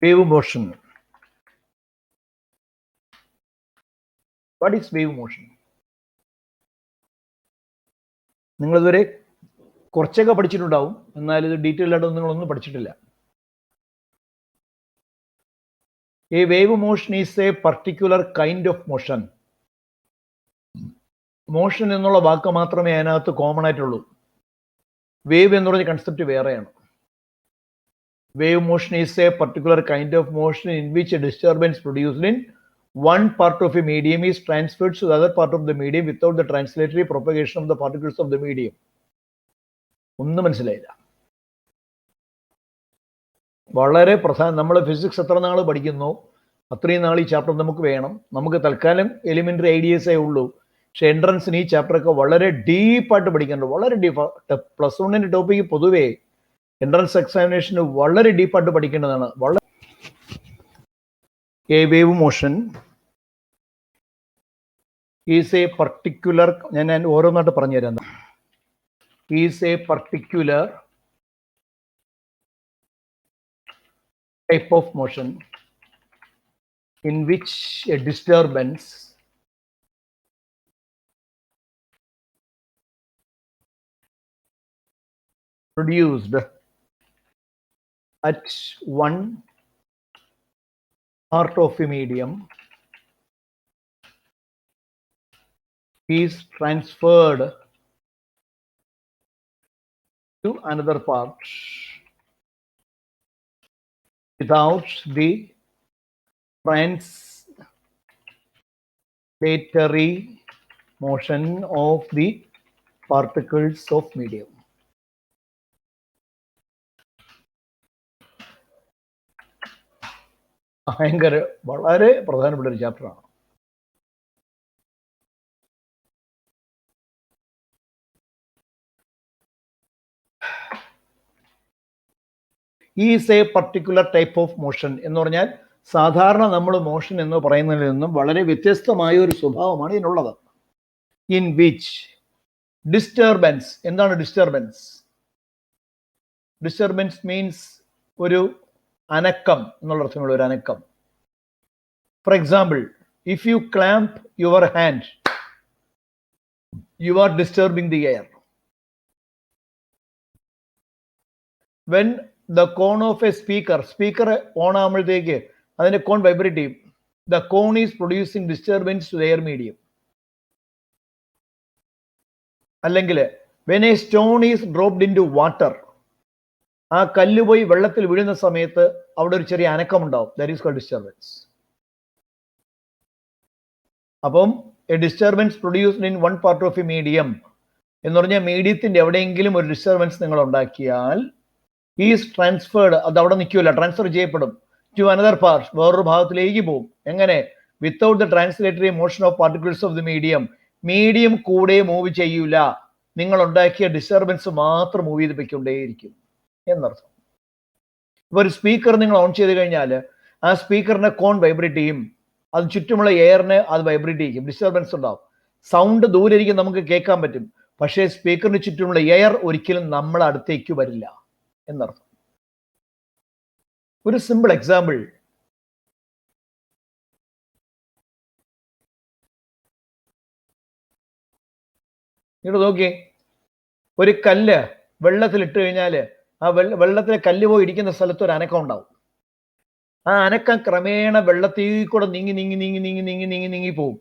Wave motion. What is wave motion? നിങ്ങളിതുവരെ കുറച്ചൊക്കെ പഠിച്ചിട്ടുണ്ടാവും, എന്നാൽ ഇത് ഡീറ്റെയിൽ ആയിട്ട് നിങ്ങളൊന്നും പഠിച്ചിട്ടില്ല. A wave motion is a particular kind of motion. Motion എന്നുള്ള വാക്ക് മാത്രമേ അതിനകത്ത് കോമൺ ആയിട്ടുള്ളൂ. വേവ് എന്ന് പറഞ്ഞ കൺസെപ്റ്റ് വേറെയാണ്. Wave motion is a particular kind of motion in which a disturbance produced in one part of a medium is transferred to the other part of the medium without the translatory propagation of the particles of the medium. ഒന്നും മനസ്സിലായില്ല. വളരെ പ്രധാനം. നമ്മൾ physics എത്ര നാൾ പഠിക്കുന്നു അത്രയും നാൾ ഈ ചാപ്റ്റർ നമുക്ക് വേണം. നമുക്ക് തൽക്കാലം എലിമെന്ററി ഐഡിയസേ ഉള്ളൂ. പക്ഷെ എൻട്രൻസിന് ഈ ചാപ്റ്ററൊക്കെ വളരെ ഡീപ്പായിട്ട് പഠിക്കുന്നുണ്ട്. വളരെ ഡീപ്പ്. പ്ലസ് വണ്ണിന്റെ ടോപ്പിക്ക് പൊതുവേ എൻട്രൻസ് എക്സാമിനേഷന് വളരെ ഡീപ്പായിട്ട് പഠിക്കേണ്ടതാണ്. വളരെ A wave motion is a particular, ഞാൻ ഓരോന്നായിട്ട് പറഞ്ഞുതരാം. Is a particular type of motion in which a disturbance produced at one part of a medium is transferred to another part without the translatory motion of the particles of medium. ഭയങ്കര വളരെ പ്രധാനപ്പെട്ട ഒരു ചാപ്റ്ററാണ്. Is a particular type of motion എന്ന് പറഞ്ഞാൽ സാധാരണ നമ്മൾ motion എന്ന് പറയുന്നതിൽ നിന്നും വളരെ വ്യത്യസ്തമായ ഒരു സ്വഭാവമാണ് ഇതിനുള്ളത്. In which disturbance. എന്താണ് ഡിസ്റ്റർബൻസ്? ഡിസ്റ്റർബൻസ് മീൻസ് ഒരു അനക്കം എന്നുള്ള അർത്ഥമുള്ള ഒരു അനക്കം. For example, if you clamp your hand, you are disturbing the air. When the cone of a speaker on ആകുമ്പോഴത്തേക്ക് അതിന്റെ കോൺ വൈബ്രേറ്റ് ചെയ്യും. The cone is producing disturbance to the air medium. അല്ലെങ്കിൽ when a stone is dropped into water, ആ കല്ല് പോയി വെള്ളത്തിൽ വീഴുന്ന സമയത്ത് അവിടെ ഒരു ചെറിയ അനക്കം ഉണ്ടാവും. That is called disturbance. അപ്പം a disturbance produced in one part of a medium എന്ന് പറഞ്ഞാൽ മീഡിയത്തിന്റെ എവിടെയെങ്കിലും ഒരു ഡിസ്റ്റർബൻസ് നിങ്ങൾ ഉണ്ടാക്കിയാൽ ഈസ് ട്രാൻസ്ഫേർഡ്, അത് അവിടെ നിൽക്കില്ല, ട്രാൻസ്ഫർ ചെയ്യപ്പെടും. ടു അനദർ പാർട്ട്, വേറൊരു ഭാഗത്തിലേക്ക് പോകും. എങ്ങനെ? Without the translatory motion of particles of the medium. Medium കൂടെ മൂവ് ചെയ്യൂല, നിങ്ങൾ ഉണ്ടാക്കിയ ഡിസ്റ്റർബൻസ് മാത്രം മൂവ് ചെയ്ത് പൊയ്ക്കൊണ്ടേയിരിക്കും എന്നർത്ഥം. ഇപ്പൊ ഒരു സ്പീക്കർ നിങ്ങൾ ഓൺ ചെയ്ത് കഴിഞ്ഞാൽ ആ സ്പീക്കറിന്റെ കോൺ വൈബ്രേറ്റ് ചെയ്യും, അത് ചുറ്റുമുള്ള എയറിന് അത് വൈബ്രേറ്റ് ചെയ്യും, ഡിസ്റ്റർബൻസ് ഉണ്ടാവും. സൗണ്ട് ദൂരെ ഇരിക്കും, നമുക്ക് കേൾക്കാൻ പറ്റും. പക്ഷേ സ്പീക്കറിന് ചുറ്റുമുള്ള എയർ ഒരിക്കലും നമ്മൾ അടുത്തേക്ക് വരില്ല എന്നർത്ഥം. ഒരു സിമ്പിൾ എക്സാമ്പിൾ, ഇങ്ങോട്ട് നോക്കിയേ. ഒരു കല്ല് വെള്ളത്തിലിട്ട് കഴിഞ്ഞാൽ ആ വെള്ളത്തിലെ കല്ല് പോയി ഇടിക്കുന്ന സ്ഥലത്ത് ഒരു അനക്കം ഉണ്ടാവും. ആ അനക്കം ക്രമേണ വെള്ളത്തിൽ കൂടെ നീങ്ങി പോകും.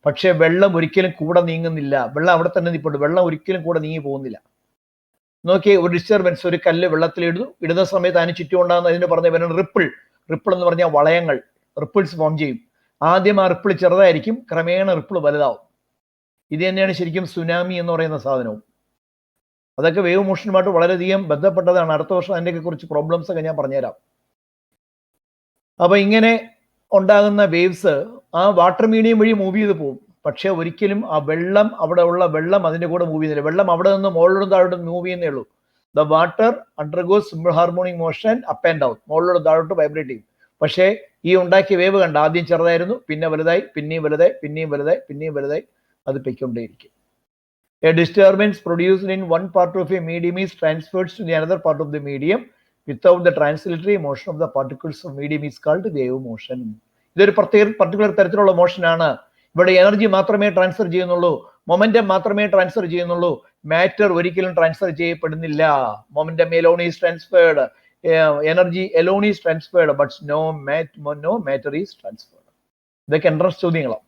പക്ഷെ വെള്ളം ഒരിക്കലും കൂടെ നീങ്ങുന്നില്ല. വെള്ളം അവിടെ തന്നെ നിൽപ്പുണ്ട്, വെള്ളം ഒരിക്കലും കൂടെ നീങ്ങി പോകുന്നില്ല. നോക്കിയേ, ഒരു ഡിസ്റ്റർബൻസ്, ഒരു കല്ല് വെള്ളത്തിൽ ഇടുന്ന സമയത്ത് അതിന് ചുറ്റും ഉണ്ടാകുന്ന അതിന് പറഞ്ഞ റിപ്പിൾ എന്ന് പറഞ്ഞാൽ വളയങ്ങൾ, റിപ്പിൾസ് ഫോം ചെയ്യും. ആദ്യം ആ റിപ്പിൾ ചെറുതായിരിക്കും, ക്രമേണ റിപ്പിൾ വലുതാവും. ഇത് തന്നെയാണ് ശരിക്കും സുനാമി എന്ന് പറയുന്ന സാധനവും. അതൊക്കെ വേവ് മോഷനുമായിട്ട് വളരെയധികം ബന്ധപ്പെട്ടതാണ്. അടുത്ത വർഷം അതിൻ്റെയൊക്കെ കുറിച്ച് പ്രോബ്ലംസ് ഒക്കെ ഞാൻ പറഞ്ഞുതരാം. അപ്പൊ ഇങ്ങനെ ഉണ്ടാകുന്ന വേവ്സ് ആ വാട്ടർ മീഡിയം വഴി മൂവ് ചെയ്ത് പോകും. പക്ഷെ ഒരിക്കലും ആ വെള്ളം, അവിടെ ഉള്ള വെള്ളം അതിന്റെ കൂടെ മൂവ് ചെയ്യുന്നില്ല. വെള്ളം അവിടെ നിന്ന് മുകളിലോട്ടും താഴോട്ടും മൂവ് ചെയ്യുന്നേ ഉള്ളൂ. The water undergoes simple harmonic motion up and down, മുകളിലോട്ട് താഴോട്ട് വൈബ്രേറ്റ് ചെയ്യും. പക്ഷേ ഈ ഉണ്ടാക്കിയ വേവ് കണ്ട, ആദ്യം ചെറുതായിരുന്നു, പിന്നെ വലുതായി, പിന്നെയും വലുതായി, പിന്നെയും വലുതായി, പിന്നെയും വലുതായി, അത് പൊയ്ക്കൊണ്ടേയിരിക്കും. A disturbance produced in one part of a medium is transferred to the another part of the medium without the translatory motion of the particles of medium is called wave motion. ഇതൊരു particular തരത്തിലുള്ള മോഷനാണ്. ഇവിടെ energy മാത്രമേ transfer ചെയ്യുന്നുള്ളൂ, momentum മാത്രമേ transfer ചെയ്യുന്നുള്ളൂ, matter ഒരിക്കലും transfer ചെയ്യപ്പെടുന്നില്ല. Momentum alone is transferred, energy alone is transferred, but no matter is transferred. ഇതൊക്കെ എൻട്രൻസ് ചോദ്യങ്ങളാണ്.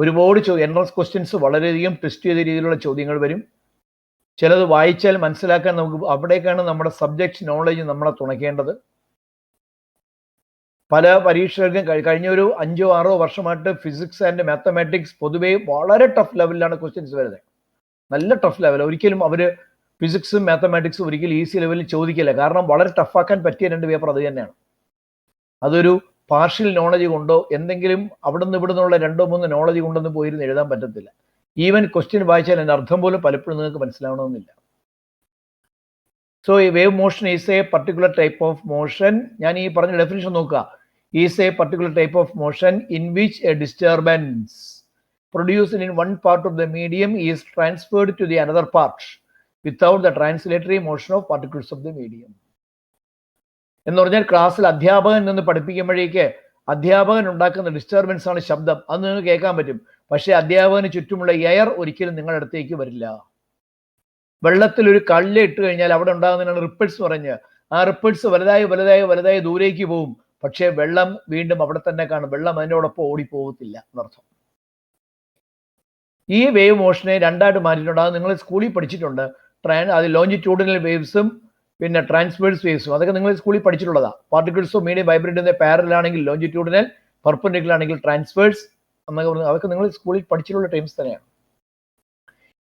ഒരുപാട് എൻട്രൻസ് ക്വസ്റ്റ്യൻസ് വളരെയധികം ടെസ്റ്റ് ചെയ്ത രീതിയിലുള്ള ചോദ്യങ്ങൾ വരും. ചിലത് വായിച്ചാൽ മനസ്സിലാക്കാൻ നമുക്ക്, അവിടേക്കാണ് നമ്മുടെ സബ്ജക്ട് നോളജ് നമ്മളെ തുണയ്ക്കേണ്ടത്. പല പരീക്ഷകൾക്കും കഴിഞ്ഞ ഒരു 5-6 വർഷമായിട്ട് ഫിസിക്സ് ആൻഡ് മാത്തമാറ്റിക്സ് പൊതുവേ വളരെ ടഫ് ലെവലിലാണ് ക്വസ്റ്റ്യൻസ് വരുന്നത്. നല്ല ടഫ് ലെവൽ. ഒരിക്കലും അവർ ഫിസിക്സും മാത്തമാറ്റിക്സും ഒരിക്കലും ഈസി ലെവലിൽ ചോദിക്കില്ല. കാരണം വളരെ ടഫാക്കാൻ പറ്റിയ 2 പേപ്പർ അത് തന്നെയാണ്. അതൊരു പാർഷ്യൽ നോളജ് കൊണ്ടോ എന്തെങ്കിലും അവിടെ നിന്ന് ഇവിടെ നിന്നുള്ള 2-3 നോളജ് കൊണ്ടൊന്നും പോയിരുന്ന് എഴുതാൻ പറ്റത്തില്ല. ഈവൻ ക്വസ്റ്റ്യൻ വായിച്ചാൽ അതിൻ്റെ അർത്ഥം പോലും പലപ്പോഴും നിങ്ങൾക്ക് മനസ്സിലാവണമെന്നില്ല. സോ ഈ wave motion is a particular type of motion. ഞാൻ ഈ പറഞ്ഞ ഡെഫിനിഷൻ നോക്കുക. Is a particular type of motion in which A disturbance produced in one part of the medium is transferred to the another part without the translatory motion of particles of the medium. എന്ന് പറഞ്ഞാൽ ക്ലാസ്സിൽ അധ്യാപകൻ നിന്ന് പഠിപ്പിക്കുമ്പോഴേക്ക് അധ്യാപകൻ ഉണ്ടാക്കുന്ന disturbance ആണ് ശബ്ദം. അത് നിങ്ങൾക്ക് കേൾക്കാൻ പറ്റും. പക്ഷേ അധ്യാപകന് ചുറ്റുമുള്ള എയർ ഒരിക്കലും നിങ്ങളുടെ അടുത്തേക്ക് വരില്ല. വെള്ളത്തിൽ ഒരു കല്ല് ഇട്ട് കഴിഞ്ഞാൽ അവിടെ ഉണ്ടാകുന്നതിനാണ് റിപ്പിൾസ് പറഞ്ഞ്. ആ റിപ്പിൾസ് വലുതായി വലുതായി വലുതായി ദൂരേക്ക് പോകും. പക്ഷേ വെള്ളം വീണ്ടും അവിടെ തന്നെ കാണും. വെള്ളം അതിനോടൊപ്പം ഓടിപ്പോകത്തില്ല എന്നർത്ഥം. ഈ വേവ് മോഷനെ 2ആയിട്ട് മാറ്റിയിട്ടുണ്ട്. അത് നിങ്ങൾ സ്കൂളിൽ പഠിച്ചിട്ടുണ്ട്. അത് ലോഞ്ചിറ്റ്യൂഡിനൽ വേവ്സും പിന്നെ ട്രാൻസ്വേഴ്സ് വേവ്സും. അതൊക്കെ നിങ്ങൾ സ്കൂളിൽ പഠിച്ചിട്ടുള്ളതാണ്. പാർട്ടിക്കിൾസ് ഓഫ് മീഡിയം വൈബ്രേറ്റ് ചെയ്യുന്ന പാരലൽ ആണെങ്കിൽ ലോഞ്ചിറ്റ്യൂഡിനൽ, പെർപെൻഡിക്കുലർ ആണെങ്കിൽ ട്രാൻസ്വേഴ്സ് എന്നൊക്കെ പറഞ്ഞു. അതൊക്കെ നിങ്ങൾ സ്കൂളിൽ പഠിച്ചിട്ടുള്ള ടൈംസ് തന്നെയാണ്.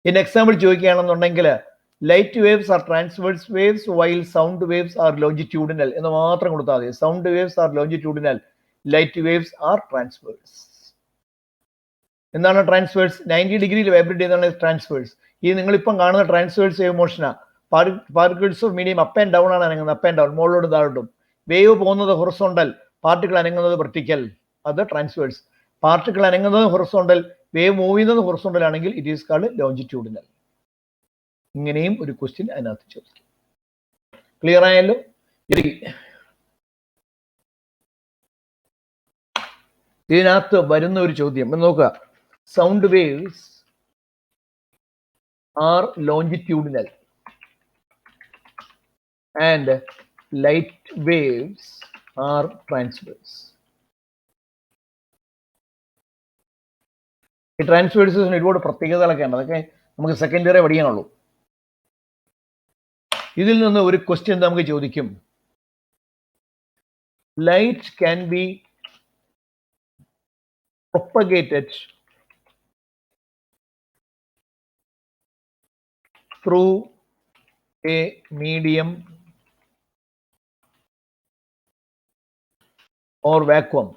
ഇൻ എക്സാമ്പിൾ ചോദിക്കുകയാണെന്നുണ്ടെങ്കിൽ light waves are transverse waves while sound waves are longitudinal എന്ന് മാത്രം കൊടുത്താൽ മതി. Sound waves are longitudinal, light waves are transverse. എന്താണ് ട്രാൻസ്വേഴ്സ്? 90 ഡിഗ്രിയിൽ വൈബ്രേറ്റ് ചെയ്യുന്നതാണ് ട്രാൻസ്വേഴ്സ്. ഈ നിങ്ങളിപ്പം കാണുന്ന ട്രാൻസ്വേഴ്സ് വേവ് മോഷനാണ്. Particles of medium up and down ആണ് അനങ്ങുന്നത്. അപ്പ് ആൻഡ് ഡൗൺ, മുകളിലോട്ട് താഴോട്ടും. വേവ് പോകുന്നത് ഹൊറിസോണ്ടൽ, പാർട്ടിക്കിൾ അനങ്ങുന്നത് വെർട്ടിക്കൽ, അത് ട്രാൻസ്വേഴ്സ്. പാർട്ടിക്കിൾ അനങ്ങുന്നത് ഹൊറിസോണ്ടൽ, വേവ് മൂവ് ചെയ്യുന്നത് ഹൊറിസോണ്ടൽ ആണെങ്കിൽ ഇറ്റ് ഈസ് കാൾഡ് ലോഞ്ചിറ്റ്യൂഡിനൽ. ഇങ്ങനെയും ഒരു ക്വസ്റ്റ്യൻ അതിനകത്ത് ചോദിക്കും. ക്ലിയർ ആയല്ലോ? ഇതിനകത്ത് വരുന്ന ഒരു ചോദ്യം നോക്കുക. Sound waves are longitudinal and light waves are transverse. ഈ ട്രാൻസ്വേഴ്സിന് ഒരുപാട് പ്രത്യേകതകളൊക്കെ ഉണ്ട്. അതൊക്കെ നമുക്ക് സെക്കൻഡറി പഠിക്കാനുള്ളൂ. ഇതിൽ നിന്ന് ഒരു ക്വസ്റ്റ്യൻ നമുക്ക് ചോദിക്കും. Light can be propagated through a medium or vacuum,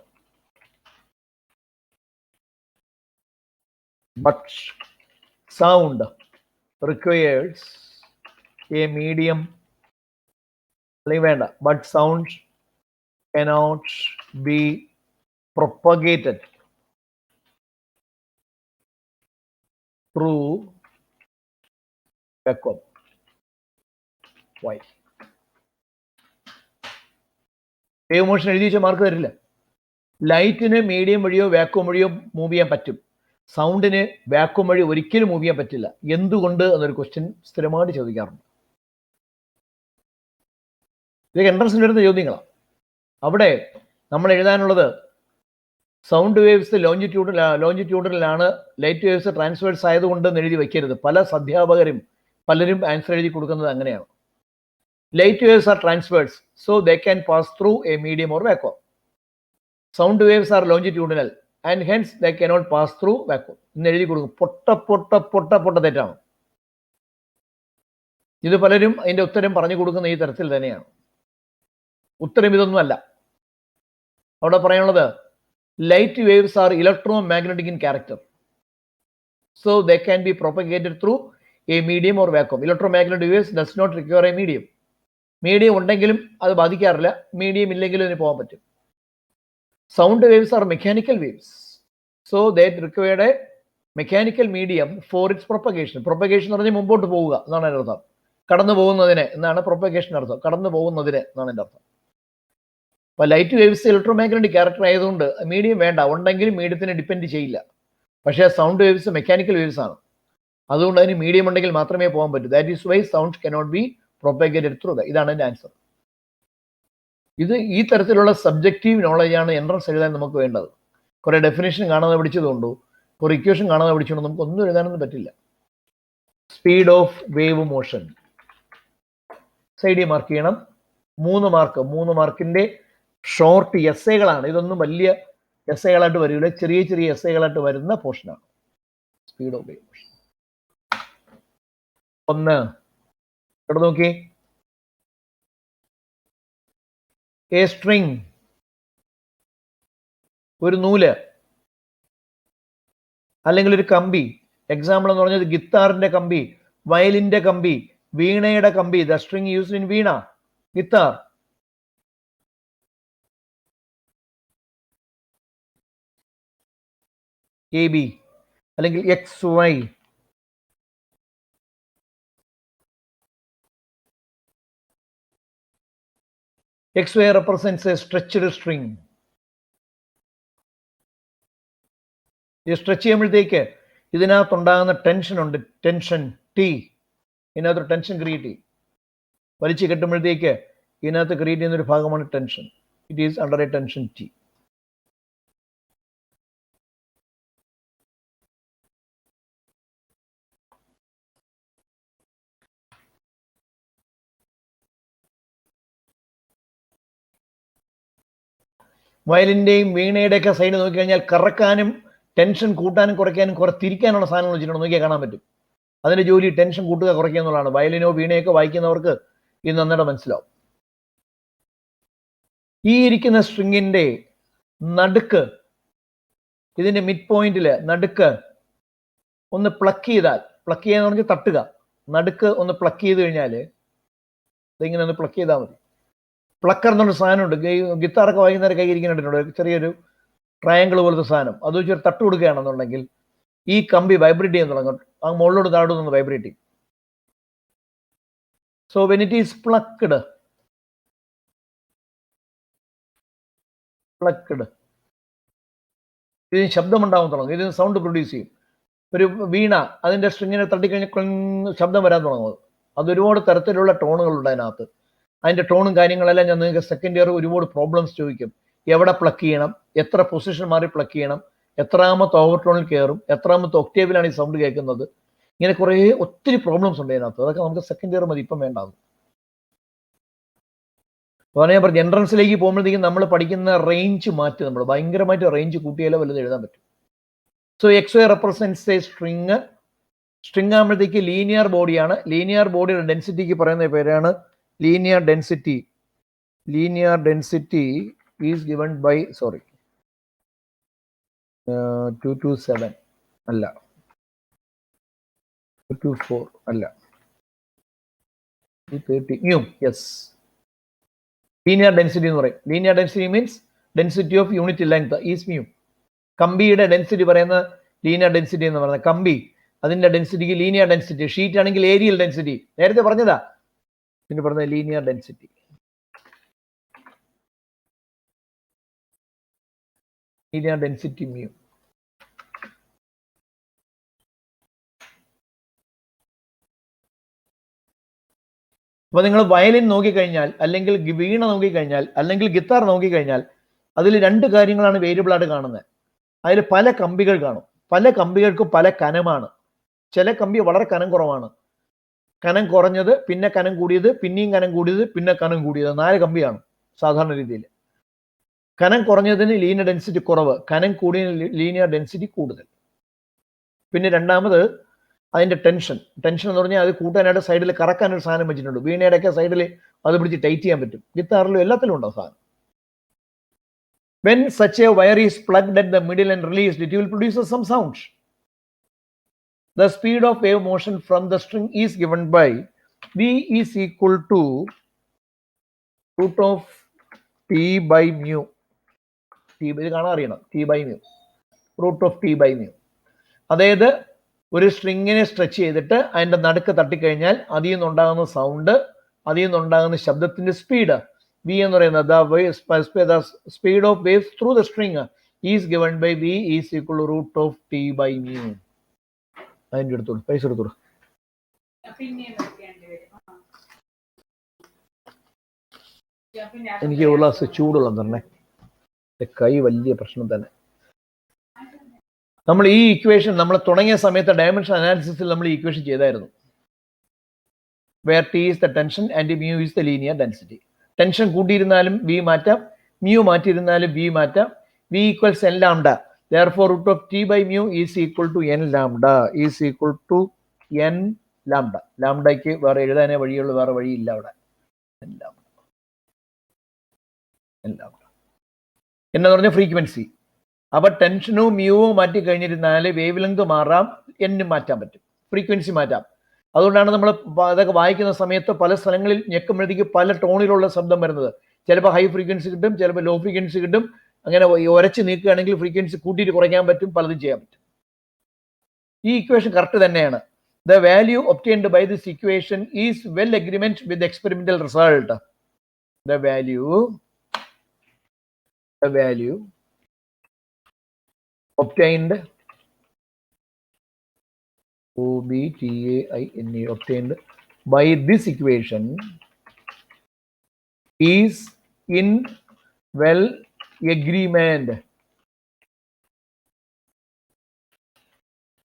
but sound requires a medium. But sound cannot be propagated through vacuum. Why? Wave motion എഴുതി വെച്ചാൽ മാർക്ക് തരില്ല. ലൈറ്റിന് മീഡിയം വഴിയോ വാക്വം വഴിയോ മൂവ് ചെയ്യാൻ പറ്റും. സൗണ്ടിന് വാക്വം വഴി ഒരിക്കലും മൂവ് ചെയ്യാൻ പറ്റില്ല. എന്തുകൊണ്ട് എന്നൊരു ക്വസ്റ്റ്യൻ സ്ഥിരമായിട്ട് ചോദിക്കാറുണ്ട്. ഇതൊക്കെ എൻട്രൻസിൽ വരുന്ന ചോദ്യങ്ങളാണ്. നമ്മൾ എഴുതാനുള്ളത് സൗണ്ട് വേവ്സ് ലോഞ്ചിറ്റ്യൂഡിലാണ്, ലൈറ്റ് വേവ്സ് ട്രാൻസ്വേഴ്സ് ആയതുകൊണ്ട് എഴുതി വയ്ക്കരുത്. പല അധ്യാപകരും പലരും ആൻസർ എഴുതി കൊടുക്കുന്നത് അങ്ങനെയാണ്. Light waves are transverse, so they can pass through a medium or vacuum. Sound waves are longitudinal and hence they cannot pass through vacuum എന്ന് എഴുതി കൊടുക്കും. പൊട്ട തെറ്റാണ്. ഇത് പലരും അതിൻ്റെ ഉത്തരം പറഞ്ഞു കൊടുക്കുന്ന ഈ തരത്തിൽ തന്നെയാണ്. ഉത്തരം ഇതൊന്നുമല്ല. അവിടെ പറയാനുള്ളത് light waves are electromagnetic in character, so they can be propagated through a medium or vacuum. Electromagnetic waves does not require a medium. Medium ഉണ്ടെങ്കിലും അത് ബാധിക്കാറില്ല, മീഡിയം ഇല്ലെങ്കിലും ഇതിന് പോകാൻ പറ്റും. Sound waves are mechanical waves, so they required a mechanical medium for its propagation. Propagation എന്ന് പറഞ്ഞാൽ മുമ്പോട്ട് പോവുക എന്നാണ് അതിനർത്ഥം. കടന്നു പോകുന്നതിന് എന്നാണ് പ്രൊപ്പഗേഷൻ അർത്ഥം. കടന്നു പോകുന്നതിന് എന്നാണ് എൻ്റെ അർത്ഥം. അപ്പൊ ലൈറ്റ് വേവ്സ് ഇലക്ട്രോമാഗ്നറ്റിക് ക്യാരക്ടർ ആയതുകൊണ്ട് മീഡിയം വേണ്ട, ഉണ്ടെങ്കിലും മീഡിയത്തിനെ ഡിപ്പെൻഡ് ചെയ്യില്ല. പക്ഷേ സൗണ്ട് വേവ്സ് മെക്കാനിക്കൽ വേവ്സ് ആണ്, അതുകൊണ്ട് അതിന് മീഡിയം ഉണ്ടെങ്കിൽ മാത്രമേ പോകാൻ പറ്റൂ. That is why sound cannot be propagated through the. ഇതാണ് എൻ്റെ ആൻസർ. ഇത് ഈ തരത്തിലുള്ള സബ്ജക്റ്റീവ് നോളജാണ് എൻട്രൻസ് എഴുതാൻ നമുക്ക് വേണ്ടത്. കുറെ ഡെഫിനേഷൻ കാണാതെ പഠിച്ചതുകൊണ്ടോ കുറെ ഇക്വേഷൻ കാണാതെ പഠിച്ചുകൊണ്ടോ നമുക്ക് ഒന്നും എഴുതാനൊന്നും പറ്റില്ല. സ്പീഡ് ഓഫ് വേവ് മോഷൻ സൈഡിൽ മാർക്ക് ചെയ്യണം. 3 മാർക്ക്. 3 മാർക്കിന്റെ ഷോർട്ട് എസ്സേകളാണ്. ഇതൊന്നും വലിയ എസ്സേകളായിട്ട് വരില്ല, ചെറിയ ചെറിയ എസ്സേകളായിട്ട് വരുന്ന പോർഷനാണ് സ്പീഡ് ഓഫ് വേവ് മോഷൻ. 1 ഇവിടെ നോക്കി. എ സ്ട്രിങ്, ഒരു നൂല് അല്ലെങ്കിൽ ഒരു കമ്പി. എക്സാമ്പിൾ എന്ന് പറഞ്ഞത് ഗിത്താറിന്റെ കമ്പി, വയലിന്റെ കമ്പി, വീണയുടെ കമ്പി. The string used in veena, guitar. A B അല്ലെങ്കിൽ X Y. XY represents a stretched string. ഈ സ്ട്രെച്ച് ചെയ്യുമ്പോഴത്തേക്ക് ഇതിനകത്തുണ്ടാകുന്ന ടെൻഷൻ ഉണ്ട്, ടെൻഷൻ ടി. ഇതിനകത്ത് ടെൻഷൻ ക്രിയേറ്റ് ചെയ്യും. വലിച്ചു കെട്ടുമ്പോഴത്തേക്ക് ഇതിനകത്ത് ക്രിയേറ്റ് ചെയ്യുന്ന ഒരു ഭാഗമാണ് tension. It is under a tension T. വയലിൻ്റെയും വീണയുടെയൊക്കെ സൈഡ് നോക്കിക്കഴിഞ്ഞാൽ കറക്കാനും ടെൻഷൻ കൂട്ടാനും കുറയ്ക്കാനും കുറെ തിരിക്കാനുള്ള സാധനങ്ങൾ വെച്ചിട്ടുണ്ട്. നോക്കിയാൽ കാണാൻ പറ്റും. അതിൻ്റെ ജോലി ടെൻഷൻ കൂട്ടുക കുറയ്ക്കുക എന്നുള്ളതാണ്. വയലിനോ വീണയൊക്കെ വായിക്കുന്നവർക്ക് ഇത് നന്നായിട്ട് മനസ്സിലാവും. ഈ ഇരിക്കുന്ന സ്ട്രിങ്ങിൻ്റെ നടുക്ക്, ഇതിൻ്റെ മിഡ് പോയിന്റിൽ നടുക്ക് ഒന്ന് പ്ലക്ക് ചെയ്താൽ, പ്ലക്ക് ചെയ്യാന്ന് പറഞ്ഞാൽ തട്ടുക, നടുക്ക് ഒന്ന് പ്ലക്ക് ചെയ്ത് കഴിഞ്ഞാൽ ഇതിങ്ങനെ ഒന്ന് പ്ലക്ക് ചെയ്താൽ മതി. പ്ലക്കർ എന്നൊരു സാധനമുണ്ട്. ഗിത്താറൊക്കെ വായിക്കുന്നവരെ കൈയിരിക്കുന്നുണ്ട്, ചെറിയൊരു ട്രയാങ്കിൾ പോലത്തെ സാധനം. അത് വെച്ച് ഒരു തട്ട് കൊടുക്കുകയാണെന്നുണ്ടെങ്കിൽ ഈ കമ്പി വൈബ്രേറ്റ് ചെയ്യാൻ തുടങ്ങും. ആ മുകളിലോട്ട് താഴോട്ട് നിന്ന് വൈബ്രേറ്റ് ചെയ്യും. സോ വെൻ ഇറ്റ് ഈസ് പ്ലക്ക്ഡ്, ഇതിന് ശബ്ദമുണ്ടാവാൻ തുടങ്ങും, ഇതിന് സൗണ്ട് പ്രൊഡ്യൂസ് ചെയ്യും. ഒരു വീണ അതിൻ്റെ സ്ട്രിങ്ങിനെ തട്ടിക്കഴിഞ്ഞാൽ ശബ്ദം വരാൻ തുടങ്ങും. അത് ഒരുപാട് തരത്തിലുള്ള ടോണുകളുണ്ട് അതിനകത്ത്. അതിൻ്റെ ടോണും കാര്യങ്ങളെല്ലാം ഞാൻ നിങ്ങൾക്ക് സെക്കൻഡ് ഇയർ ഒരുപാട് പ്രോബ്ലംസ് ചോദിക്കും. എവിടെ പ്ലക്ക് ചെയ്യണം, എത്ര പൊസിഷൻ മാറി പ്ലക്ക് ചെയ്യണം, എത്രാമത്തെ ഓവർ ടോണിൽ കയറും, എത്രാമത്തെ ഒക്ടേവിലാണ് ഈ സൗണ്ട് കേൾക്കുന്നത്. ഇങ്ങനെ കുറേ ഒത്തിരി പ്രോബ്ലംസ് ഉണ്ട് അതിനകത്ത്. അതൊക്കെ നമുക്ക് സെക്കൻഡ് ഇയർ മതി, ഇപ്പം വേണ്ടാകും. അപ്പോൾ ഞാൻ പറഞ്ഞു, എൻട്രൻസിലേക്ക് പോകുമ്പോഴത്തേക്കും നമ്മൾ പഠിക്കുന്ന റേഞ്ച് മാറ്റി, നമ്മൾ ഭയങ്കരമായിട്ട് റേഞ്ച് കൂട്ടിയാലേ വലുത് എഴുതാൻ പറ്റും. So XY represents a string. String ആകുമ്പോഴത്തേക്ക് ലീനിയർ ബോഡിയാണ്. ലീനിയർ ബോഡിയുടെ ഡെൻസിറ്റിക്ക് പറയുന്ന പേരാണ് linear density. Linear density is given by 227 അല്ല, 224 അല്ല, 230 മ്യൂ. യെസ്, ലീനിയർ ഡെൻസിറ്റി എന്ന് പറയും. Linear density means density of unit length is mu. കമ്പിയുടെ ഡെൻസിറ്റി പറയുന്ന ലീനിയർ ഡെൻസിറ്റി എന്ന് പറയുന്നത്. കമ്പി അതിന്റെ ഡെൻസിറ്റിക്ക് ലീനിയർ ഡെൻസിറ്റി. ഷീറ്റ് ആണെങ്കിൽ ഏരിയൽ ഡെൻസിറ്റി. നേരത്തെ പറഞ്ഞതാ, പിന്നെ പറഞ്ഞ linear density. Linear density mu. അപ്പൊ നിങ്ങൾ വയലിൻ നോക്കിക്കഴിഞ്ഞാൽ, അല്ലെങ്കിൽ വീണ നോക്കിക്കഴിഞ്ഞാൽ, അല്ലെങ്കിൽ ഗിത്താർ നോക്കിക്കഴിഞ്ഞാൽ അതിൽ 2 കാര്യങ്ങളാണ് വേരിയബിൾ ആയിട്ട് കാണുന്നത്. അതിൽ പല കമ്പികൾ കാണും. പല കമ്പികൾക്കും പല കനമാണ്. ചില കമ്പി വളരെ കനം കുറവാണ്, കനം കുറഞ്ഞത്, പിന്നെ കനം കൂടിയത്, പിന്നെയും കനം കൂടിയത്, പിന്നെ കനം കൂടിയത്. 4 കമ്പിയാണ് സാധാരണ രീതിയിൽ. കനം കുറഞ്ഞതിന് ലീനിയർ ഡെൻസിറ്റി കുറവ്, കനം കൂടിയ ലീനിയർ ഡെൻസിറ്റി കൂടുതൽ. പിന്നെ രണ്ടാമത് അതിന്റെ ടെൻഷൻ. ടെൻഷൻ എന്ന് പറഞ്ഞാൽ അത് കൂട്ടാനായിട്ട് സൈഡിൽ കറക്കാനൊരു സാധനം വെച്ചിട്ടുണ്ട്. വീണയുടെയൊക്കെ സൈഡിൽ അത് പിടിച്ച് ടൈറ്റ് ചെയ്യാൻ പറ്റും. ഗിത്താറിലും എല്ലാത്തിലും ഉണ്ടാവും സാധനം. When such a wire is plugged at the middle and released, it will produce some sound. The speed of wave motion from the string is given by V is equal to root of T by mu. T ഇത് കാണാൻ അറിയണം. T by mu. Root of T by mu. അതായത് ഒരു സ്ട്രിങ്ങിനെ stretch ചെയ്തിട്ട് അതിൻ്റെ നടുക്ക് തട്ടിക്കഴിഞ്ഞാൽ അതിൽ നിന്നുണ്ടാകുന്ന സൗണ്ട്, അതിൽ നിന്നുണ്ടാകുന്ന ശബ്ദത്തിന്റെ സ്പീഡ് v എന്ന് പറയുന്നത് speed of waves through the string is given by v is equal to root of T by mu. അതിൻ്റെ എടുത്തോളൂ, പൈസ എടുത്തോളൂ. എനിക്ക് ഒരു ഗ്ലാസ് ചൂടുള്ള തന്നെ, കൈ വലിയ പ്രശ്നം തന്നെ. നമ്മൾ ഈ ഇക്വേഷൻ നമ്മൾ തുടങ്ങിയ സമയത്ത് ഡയമെൻഷൻ അനാലിസിസിൽ നമ്മൾ ഈ ഇക്വേഷൻ ചെയ്തായിരുന്നു. Where T is the tension and mu is the linear density. Tension കൂട്ടിയിരുന്നാലും വി മാറ്റാം, മ്യൂ മാറ്റിയിരുന്നാലും വി മാറ്റാം. V equals N lambda. therefore root of t by mu is equal to n lambda is equal to n lambda. ലാംഡയ്ക്ക് വേറെ എഴുതാനേ വഴിയുള്ളൂ, വേറെ വഴിയില്ല അവിടെ. എന്ന് പറഞ്ഞ ഫ്രീക്വൻസി. അപ്പൊ ടെൻഷനോ മ്യൂവോ മാറ്റി കഴിഞ്ഞിരുന്നാൽ വേവ് ലെങ്ത് മാറാം, എന്നും മാറ്റാൻ പറ്റും, ഫ്രീക്വൻസി മാറ്റാം. അതുകൊണ്ടാണ് നമ്മൾ അതൊക്കെ വായിക്കുന്ന സമയത്ത് പല സ്ഥലങ്ങളിൽ ഞെക്കുമ്പോഴത്തേക്ക് പല ടോണിലുള്ള ശബ്ദം വരുന്നത്. ചിലപ്പോൾ ഹൈ ഫ്രീക്വൻസി കിട്ടും, ചിലപ്പോൾ ലോ ഫ്രീക്വൻസി കിട്ടും. അങ്ങനെ ഉരച്ച് നീക്കുകയാണെങ്കിൽ ഫ്രീക്വൻസി കൂട്ടിയിട്ട് കുറയ്ക്കാൻ പറ്റും, പലതും ചെയ്യാൻ പറ്റും. ഈ ഇക്വേഷൻ കറക്റ്റ് തന്നെയാണ്. The value obtained by this equation is well agreement with experimental result. The value obtained obtained by this equation is in well agreement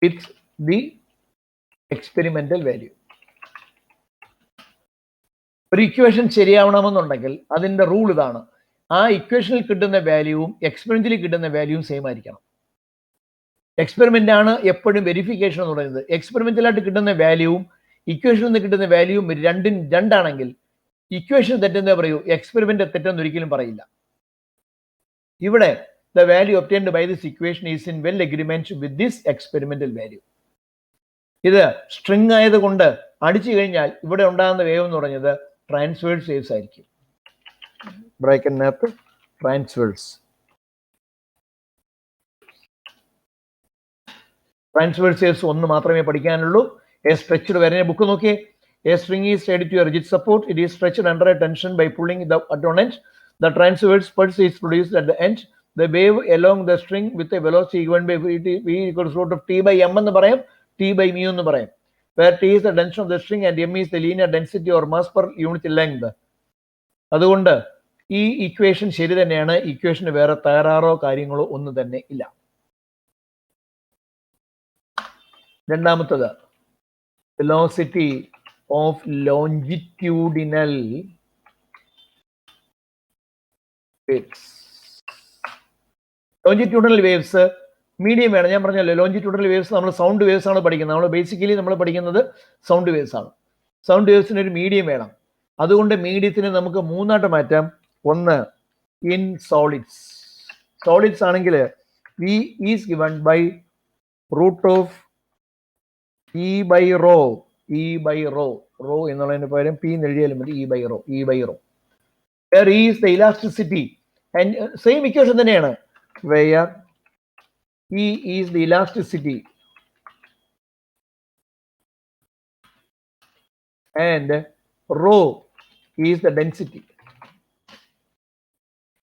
with the experimental value. ഒരു ഇക്വേഷൻ ശരിയാവണമെന്നുണ്ടെങ്കിൽ അതിൻ്റെ റൂൾ ഇതാണ്. ആ ഇക്വേഷനിൽ കിട്ടുന്ന വാല്യൂവും എക്സ്പെരിമെന്റിൽ കിട്ടുന്ന വാല്യൂവും same ആയിരിക്കണം. Experiment ആണ് എപ്പോഴും വെരിഫിക്കേഷൻ എന്ന് പറയുന്നത്. എക്സ്പെരിമെന്റലായിട്ട് കിട്ടുന്ന വാല്യൂവും ഇക്വേഷനിൽ നിന്ന് കിട്ടുന്ന വാല്യൂവും രണ്ടാണെങ്കിൽ ഇക്വേഷൻ തെറ്റെന്നേ പറയൂ, എക്സ്പെരിമെന്റ് തെറ്റെന്ന് ഒരിക്കലും പറയില്ല. ഇവിടെ the value obtained by this equation is in well agreement with this experimental value. ഇത് സ്ട്രിങ് ആയതുകൊണ്ട് അടിച്ചു കഴിഞ്ഞാൽ ഇവിടെ ഉണ്ടാകുന്ന വേവ് എന്ന് പറഞ്ഞത് ട്രാൻസ്വേഴ്സ് വേവ്സ് ആയിരിക്കും. ബ്രാക്കറ്റിനകത്ത് ട്രാൻസ്വേഴ്സ് വേവ്സ് ഒന്ന് മാത്രമേ പഠിക്കാനുള്ളൂ. എ സ്ട്രെച്ച്ഡ് വരെ ബുക്ക് നോക്കിയേ. A string is tied to a rigid support. It is stretched under a tension by pulling the at one end. The transverse pulse is produced at the end. The wave along the string with a velocity given by v equals root of t by m എന്ന് പറയാം, t by mu എന്ന് പറയാം. Where t is the tension of the string and m is the linear density or mass per unit length. അതുകൊണ്ട് ഈ equation ശരി തന്നെയാണ്. ഇക്വേഷന് വേറെ തകരാറോ കാര്യങ്ങളോ ഒന്നും തന്നെ ഇല്ല. രണ്ടാമത്തത് velocity of longitudinal waves. Longitudinal waves medium വേണം. ഞാൻ പറഞ്ഞല്ലോ ലോഞ്ചിറ്റ്യൂഡിനൽ വേവ്സ് നമ്മൾ സൗണ്ട് വേവ്സ് ആണ് പഠിക്കുന്നത്. നമ്മൾ ബേസിക്കലി നമ്മൾ പഠിക്കുന്നത് സൗണ്ട് വേവ്സ് ആണ്. സൗണ്ട് വേവ്സിന് ഒരു മീഡിയം വേണം. അതുകൊണ്ട് മീഡിയത്തിനെ നമുക്ക് മൂന്നായിട്ട് മാറ്റാം. ഒന്ന് ഇൻ സോളിഡ്സ്. സോളിഡ്സ് ആണെങ്കിൽ V is given by root of E by rho. Rho എന്നുള്ളതിന് പകരം പി എന്ന് എഴുതിയാലും മതി. E by rho. Where is the elasticity. Same equation തന്നെയാണ്. Wear E is the elasticity and rho is the density.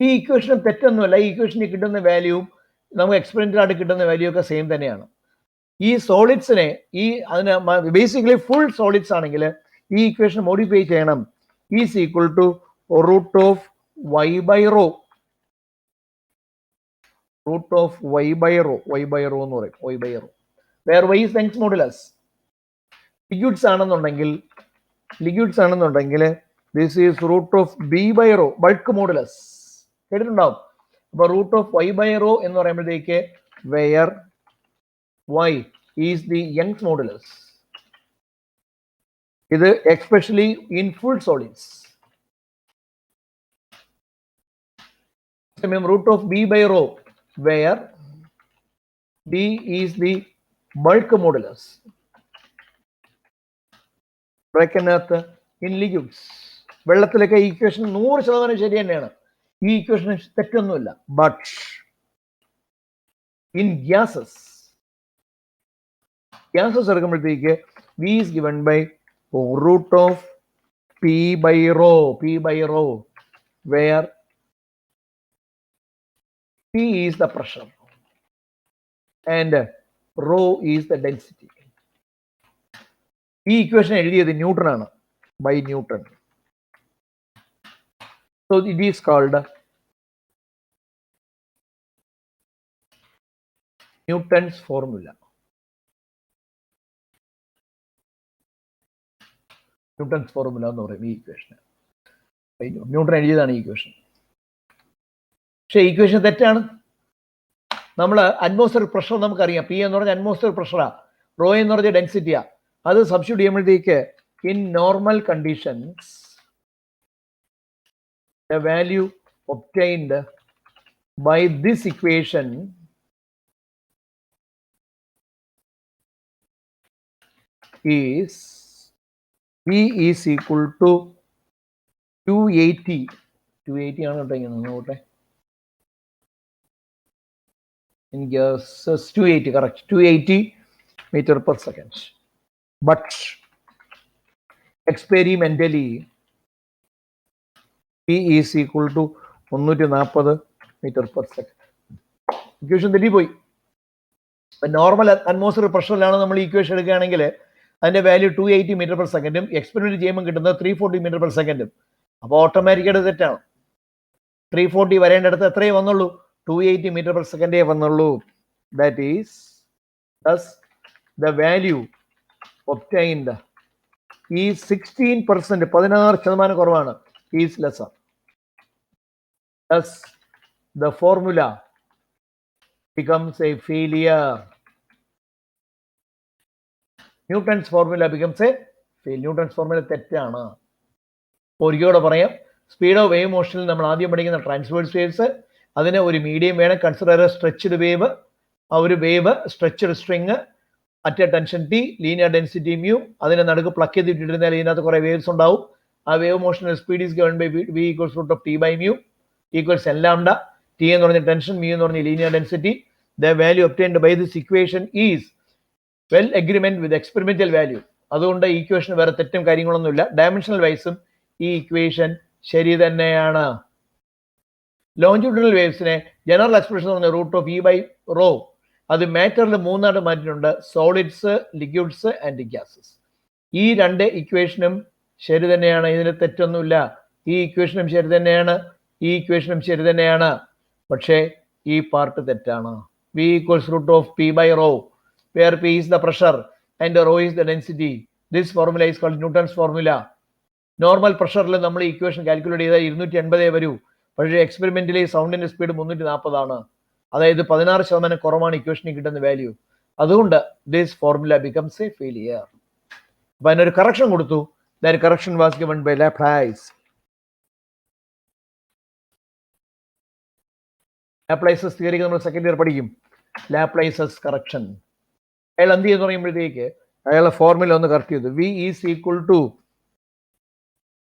ഈ equation തെറ്റൊന്നുമല്ല. ഈ ഇക്വേഷനിൽ കിട്ടുന്ന വാല്യൂവും നമുക്ക് എക്സ്പെരിമെന്റിലായിട്ട് കിട്ടുന്ന വാല്യൂ ഒക്കെ സെയിം തന്നെയാണ്. ഈ സോളിഡ്സിനെ അതിന് ബേസിക്കലി ഫുൾ സോളിഡ്സ് ആണെങ്കിൽ ഈ ഇക്വേഷൻ മോഡിഫൈ ചെയ്യണം. Is equal to root of Y by rho. Root of Y by rho എന്ന് പറയും. Y by rho where Y is length modulus. Liquids ആണെന്നുണ്ടെങ്കിൽ this is root of B by rho, bulk modulus കേട്ടിട്ടുണ്ടാവും. അപ്പൊ root of Y by rho എന്ന് പറയുമ്പോഴത്തേക്ക് where y is the Young's modulus. ഇത് especially in full solids. Root of b by rho where b is the bulk modulus. ബ്രാക്കറ്റിനകത്ത് in liquids. വെള്ളത്തിലൊക്കെ ഈ equation 100% ശരി തന്നെയാണ്. ഈ ഇക്വേഷൻ തെറ്റൊന്നുമില്ല. But in gases gases എടുക്കുമ്പോഴത്തേക്ക് V is given by root of P by rho, where P is the pressure and rho is the density. ഈ equation എഴുതിയത് Newton ആണ്, by Newton. So it is called Newton's formula. Newton's formula എന്ന് പറയും ഈ equation. Newton എഴുതിയതാണ് ഈ equation. പക്ഷേ equation തെറ്റാണ്. നമ്മൾ അറ്റ്മോസ്ഫിയർ പ്രഷർ നമുക്കറിയാം, പി എന്ന് പറഞ്ഞാൽ അറ്റ്മോസ്ഫിയർ പ്രഷറാ, റോ എന്ന് പറഞ്ഞാൽ ഡെൻസിറ്റിയാ. അത് സബ്സ്റ്റിറ്റ്യൂട്ട് ചെയ്യുമ്പോഴത്തേക്ക് in normal conditions the value obtained by this equation is V is equal to 280. 280 ആണ് കേട്ടോ, ഇങ്ങനെ നോട്ടെ. In gases 280, correct, 280 meter per second. But experimentally P is equal to 340 meter per second. Equation തെറ്റിപ്പോയി. Normal atmosphere പ്രഷറിലാണ് നമ്മൾ equation എടുക്കുകയാണെങ്കിൽ അതിന്റെ value 280 metre per സെക്കൻഡും experiment ചെയ്യുമ്പോൾ കിട്ടുന്നത് 340 മീറ്റർ പെർ സെക്കൻഡും. അപ്പോൾ ഓട്ടോമാറ്റിക്കായിട്ട് തെറ്റാണ്. 340 വരേണ്ടടുത്ത് എത്രയേ വന്നുള്ളൂ? 280 മീറ്റർ പെർ സെക്കൻഡേ വന്നുള്ളൂ. That is thus the value obtained is 16%, 16% കുറവാണ്, is lesser. Thus the formula becomes a failure. Newton's formula becomes a failure. Newton's formula തെറ്റാണ്. ഒരിക്കലൂടെ പറയാം, സ്പീഡ് ഓഫ് വേവ് മോഷനിൽ നമ്മൾ ആദ്യം പഠിക്കുന്ന ട്രാൻസ്വേഴ്സ് വേവ്സ്, അതിന് ഒരു മീഡിയം വേണം, കൺസിഡർ സ്ട്രെച്ച്ഡ് വേവ്. ആ ഒരു wave stretched string at a tension T, linear density mu, അതിനെ നടുക്ക് പ്ലക്ക് ചെയ്തിട്ടിരുന്നാൽ ഇതിനകത്ത് കുറെ വേവ്സ് ഉണ്ടാവും. ആ wave motional speed is given by V equals root of T by mu equals L lambda. T എന്ന് പറഞ്ഞ ടെൻഷൻ, mu എന്ന് പറഞ്ഞ linear density. The value obtained by this equation is well agreement with experimental value. അതുകൊണ്ട് ഈ equation വേറെ തെറ്റും കാര്യങ്ങളൊന്നുമില്ല. Dimensional വൈസും ഈ ഇക്വേഷൻ ശരി തന്നെയാണ്. ലോഞ്ചിറ്റ്യൂഡിനൽ വേവ്സിനെ ജനറൽ എക്സ്പ്രഷൻ എന്ന് പറഞ്ഞ root of E by rho, അത് മാറ്ററിൽ മൂന്നായിട്ട് മാറ്റിയിട്ടുണ്ട്, സോളിഡ്സ്, ലിക്വിഡ്സ് ആൻഡ് ഗ്യാസസ്. ഈ രണ്ട് ഇക്വേഷനും ശരി തന്നെയാണ്, ഇതിന് തെറ്റൊന്നുമില്ല. ഈ ഇക്വേഷനും ശരി തന്നെയാണ്, ഈ ഇക്വേഷനും ശരി തന്നെയാണ്. പക്ഷേ ഈ പാർട്ട് തെറ്റാണ്. V equals root of P by rho, where P is the pressure and rho is the density. This formula is called Newton's formula. Normal പ്രഷറിൽ നമ്മൾ ഇക്വേഷൻ കാൽക്കുലേറ്റ് ചെയ്താൽ 280 വരൂ. പക്ഷേ എക്സ്പെരിമെന്റിലെ സൗണ്ടിന്റെ സ്പീഡ് 340 ആണ്. അതായത് 16% കുറവാണ് ഇക്വേഷനിൽ കിട്ടുന്ന വാല്യൂ. അതുകൊണ്ട് this formula becomes a failure. അപ്പൊ അതിനൊരു കറക്ഷൻ കൊടുത്തു. That correction was given by Laplace. Laplace's theory നമ്മൾ സെക്കൻഡ് ഇയർ പഠിക്കും. Laplace's correction. അയാൾ എന്ത് ചെയ്യുന്ന പറയുമ്പോഴത്തേക്ക് അയാളെ ഫോർമുല ഒന്ന് കറക്റ്റ് ചെയ്തു. V is equal to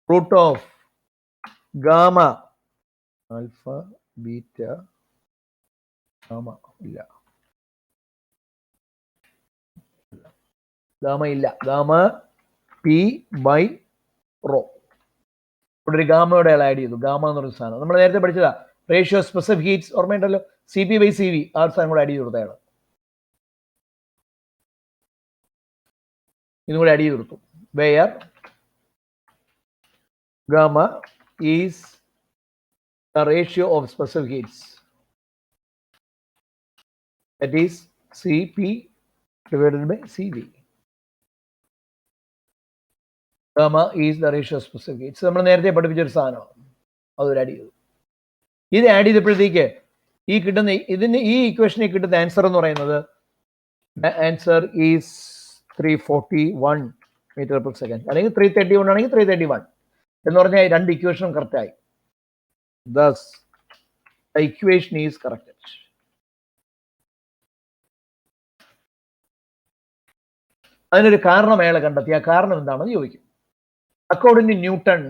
root of gamma alpha beta gamma ഇല്ല, ഗാമ ഇല്ല, ഗാമ പി ബൈ റോ. ഇവിടെ ഒരു ഗാമയുടെ അയാൾ ആഡ് ചെയ്തു. ഗാമ എന്ന് പറയുന്ന സാധനം നമ്മൾ നേരത്തെ പഠിച്ചതാ, റേഷ്യോ സ്പെസിഫിക് ഹീറ്റ്സ് ഓർമ്മയുണ്ടല്ലോ, CP by CV. ആ സാധനം കൂടെ ആഡ് ചെയ്ത് കൊടുത്ത അയാൾ ഇതും കൂടെ ആഡ് ചെയ്ത് കൊടുത്തു. Where gamma is the ratio of specific heats, that is Cp divided by Cv. Gamma is the ratio of specific heats. നമ്മൾ നേരത്തെ പഠിപ്പിച്ചൊരു സാധനമാണ്, അതൊരു ആഡ് ചെയ്തു. ഇത് ആഡ് ചെയ്തപ്പോഴത്തേക്ക് ഈ കിട്ടുന്ന ഇതിന് ഈ ഇക്വേഷനിൽ കിട്ടുന്ന ആൻസർ എന്ന് പറയുന്നത് answer is 341 metre per second, അല്ലെങ്കിൽ 331 ആണെങ്കിൽ 331 എന്ന് പറഞ്ഞാൽ രണ്ട് ഇക്വേഷനും കറക്റ്റായി. Thus, the equation is corrected. അതിനൊരു കാരണം അയാൾ കണ്ടെത്തി. ആ കാരണം എന്താണെന്ന് ചോദിക്കും. According to Newton,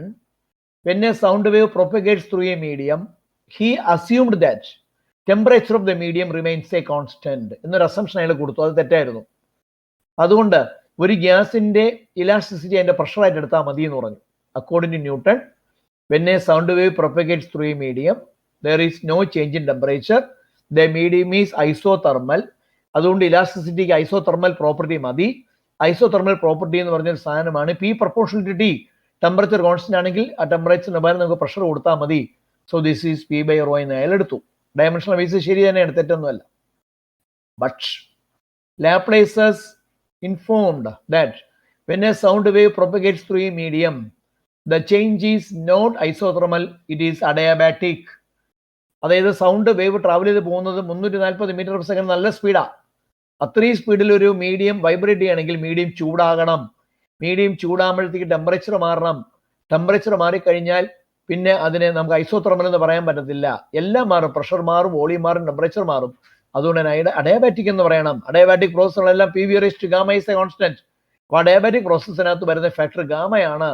when a sound wave propagates through a medium, he assumed that temperature of the medium remains a constant. എന്നൊരു അസംഷൻ അയാൾ കൊടുത്തു. അത് തെറ്റായിരുന്നു. അതുകൊണ്ട് ഒരു ഗ്യാസിന്റെ ഇലാസ്റ്റിസിറ്റി അതിന്റെ പ്രഷറായിട്ട് എടുത്താൽ മതി എന്ന് പറഞ്ഞു. According two newton, when a sound wave propagates through a medium, there is no change in temperature. The medium is isothermal. അതുകൊണ്ട് ഇലാസ്റ്റിസിറ്റിക്ക് ഐസോതെർമൽ പ്രോപ്പർട്ടി മതി. ഐസോതെർമൽ പ്രോപ്പർട്ടി എന്ന് പറഞ്ഞൊരു സാധനമാണ് P proportional to T. Temperature constant ആണെങ്കിൽ ആ ടെമ്പറേച്ചറിന് പകരം നമുക്ക് പ്രഷർ കൊടുത്താൽ മതി. So this is P by rho എന്ന് അയാൾ എടുത്തു. ഡയമെൻഷണൽ ബേസ് ശരി തന്നെയാണ്, തെറ്റൊന്നുമല്ല. But Laplace's informed that when a sound wave propagates through a medium, the change is not isothermal, it is adiabatic. അതായത് സൗണ്ട് വേവ് ട്രാവൽ ചെയ്ത് പോകുന്നത് 340 metre per second നല്ല സ്പീഡാ. അത്രയും സ്പീഡിൽ ഒരു മീഡിയം വൈബ്രേറ്റ് ചെയ്യണമെങ്കിൽ മീഡിയം ചൂടാകണം. മീഡിയം ചൂടാകുമ്പോഴത്തേക്ക് ടെമ്പറേച്ചർ മാറണം. Temperature മാറിക്കഴിഞ്ഞാൽ പിന്നെ അതിനെ നമുക്ക് ഐസോതെർമൽ എന്ന് പറയാൻ പറ്റത്തില്ല. എല്ലാം മാറും, പ്രഷർ മാറും, വോളിയം മാറും, ടെമ്പറേച്ചർ മാറും. അതുകൊണ്ട് തന്നെ അഡയാബാറ്റിക് എന്ന് പറയണം. അഡയാബാറ്റിക് പ്രോസസ്സുകളെല്ലാം P V raised gamma is a constant. അപ്പോൾ അഡയാബാറ്റിക് പ്രോസസ്സിനകത്ത് വരുന്ന ഫാക്ടർ ഗാമയാണ്.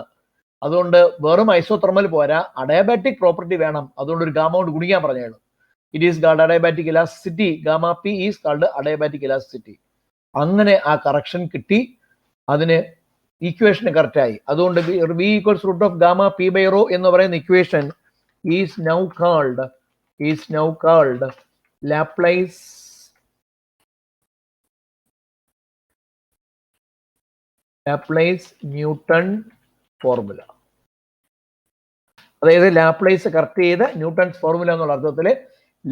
അതുകൊണ്ട് വെറും ഐസോതെർമൽ പോരാ, അഡയാബാറ്റിക് പ്രോപ്പർട്ടി വേണം. അതുകൊണ്ട് ഒരു ഗാമ കൊണ്ട് ഗുണിക്കാൻ പറഞ്ഞാണ്. It is called adiabatic elasticity. Gamma P is called adiabatic elasticity. അങ്ങനെ ആ കറക്ഷൻ കിട്ടി, അതിന് ഇക്വേഷൻ കറക്റ്റായി. അതുകൊണ്ട് V equals root of gamma P by rho എന്ന് പറയുന്ന equation is now called Laplace Newton formula. അതായത് ലാപ്ലേസ് കറക്റ്റ് ചെയ്ത ന്യൂട്ടൺസ് ഫോർമുല എന്നുള്ള അർത്ഥത്തിൽ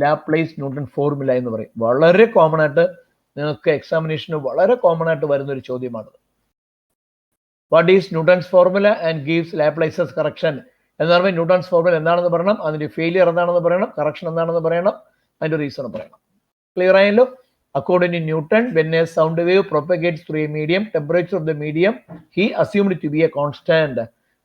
ലാപ്ലേസ് ന്യൂട്ടൺ ഫോർമുല എന്ന് പറയും. വളരെ കോമൺ ആയിട്ട് നിങ്ങൾക്ക് എക്സാമിനേഷന് വളരെ കോമൺ ആയിട്ട് വരുന്ന ഒരു ചോദ്യമാണ്. What is Newton's formula and gives Laplace's correction എന്ന് പറയുമ്പോൾ ന്യൂട്ടൺസ് ഫോർമുല എന്താണെന്ന് പറയണം, അതിന്റെ ഫെയിലിയർ എന്താണെന്ന് പറയണം, കറക്ഷൻ എന്താണെന്ന് പറയണം, അതിന്റെ റീസൺ പറയണം. ക്ലിയർ ആയല്ലോ? According two newton, when a sound wave propagates through a medium, temperature of the medium he assumed to be a constant.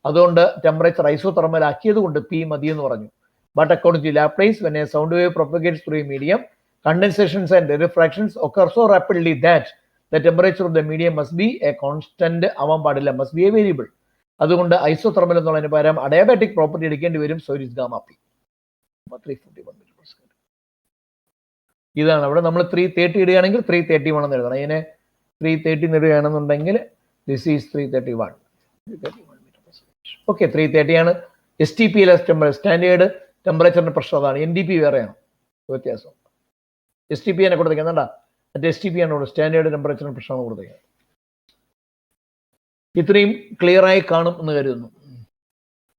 അതുകൊണ്ട് ടെമ്പറേച്ചർ ഐസോതെർമൽ ആക്കിയത് കൊണ്ട് പി മതി എന്ന് പറഞ്ഞു. But according to Laplace, when a sound wave propagates through a medium, condensations and refractions occur so rapidly that the temperature of the medium must be a constant. ആവാൻ പാടില്ല, must be a variable. അതുകൊണ്ട് isothermal എന്നുള്ളതിന് പകരം adiabatic property എടുക്കേണ്ടി വരും. So it is gamma P. 341 metre per second. ഇതാണ് അവിടെ നമ്മൾ 330 ഇടുകയാണെങ്കിൽ 331 എന്ന് എഴുതണം. ഇതിനെ 330 ഇടുകയാണെന്നുണ്ടെങ്കിൽ ദിസ് ഈസ് 331. ഓക്കെ, 330 ആണ്. എസ് ടി പി സ്റ്റാൻഡേർഡ് ടെമ്പറേച്ചറിന്റെ പ്രശ്നം അതാണ്. എൻ ഡി പി വേറെയാണ്, വ്യത്യാസം. എസ് ടി പി ആണ് കൊടുത്തേക്കുന്നത്, എന്താ മറ്റേ എസ് ടി പി ആണ് ഇവിടെ സ്റ്റാൻഡേർഡ് ടെമ്പറേച്ചറിന്റെ പ്രശ്നമാണ് കൊടുത്തേക്കുന്നത്. ഇത്രയും ക്ലിയർ ആയി കാണും എന്ന് കരുതുന്നു.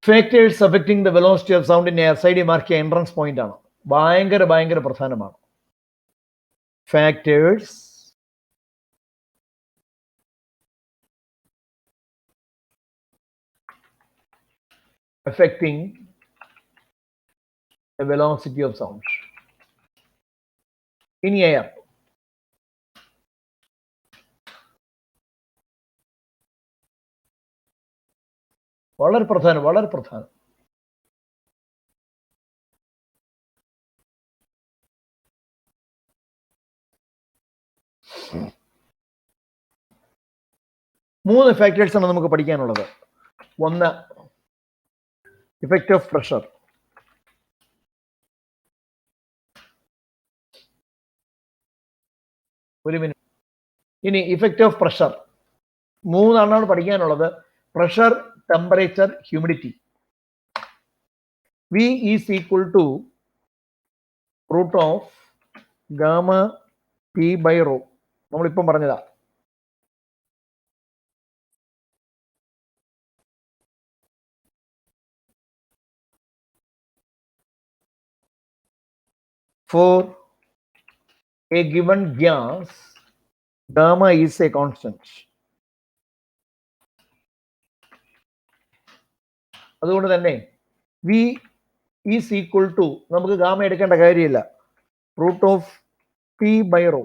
Factors affecting the velocity of sound in air side മാർക്കിയ എൻട്രൻസ് പോയിന്റ് ആണ്. ഭയങ്കര പ്രധാനമാണ്. ഫാക്ടേഴ്സ് affecting the velocity of sound in air. വളരെ പ്രധാനം. 3 ഫാക്ടേഴ്സ് ആണ് നമുക്ക് പഠിക്കാനുള്ളത്. ഒന്ന്, ഇഫക്റ്റ് ഓഫ് പ്രഷർ. ഒരു മിനിറ്റ്. ഇനി ഇഫക്റ്റ് ഓഫ് പ്രഷർ 3 പഠിക്കാനുള്ളത്. Pressure, temperature, humidity. V is equal to root of gamma P by rho. നമ്മളിപ്പം പറഞ്ഞതാ. For a given gas, gamma is a constant. അതുകൊണ്ട് തന്നെ V is equal to, നമുക്ക് gamma എടുക്കേണ്ട കാര്യമില്ല, root of P by rho.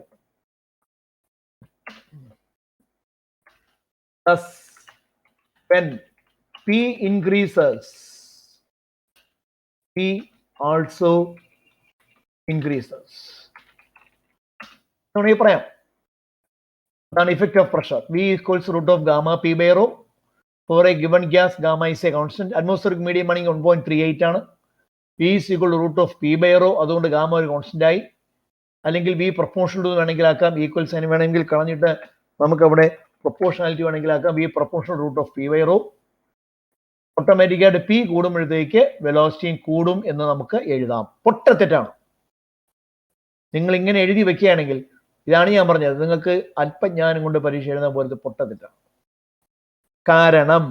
Thus, when P increases, P also increases. പറയാം. അതാണ് effect of pressure. V equals root of gamma P by rho. For a given gas, gamma is a constant. Atmospheric medium ആണെങ്കിൽ 1.38 ആണ്. V is equal to root of P by rho. അതുകൊണ്ട് gamma ഒരു constant ആയി. അല്ലെങ്കിൽ V proportional to വേണമെങ്കിൽ ആക്കാം, equal sign വേണമെങ്കിൽ കളഞ്ഞിട്ട് നമുക്ക് അവിടെ പ്രൊപ്പോർഷണാലിറ്റി വേണമെങ്കിൽ ആക്കാം. V proportional root of P by rho. ഓട്ടോമാറ്റിക്കായിട്ട് പി കൂടുമ്പോഴത്തേക്ക് വെലോസിറ്റിയും കൂടും എന്ന് നമുക്ക് എഴുതാം. പൊട്ടത്തെറ്റാണ്. നിങ്ങൾ ഇങ്ങനെ എഴുതി വെക്കുകയാണെങ്കിൽ, ഇതാണ് ഞാൻ പറഞ്ഞത്, നിങ്ങൾക്ക് അല്പജ്ഞാനം കൊണ്ട് പരീക്ഷ എഴുതുന്ന പോലത്തെ പൊട്ടത്തെറ്റാണ്. കാരണം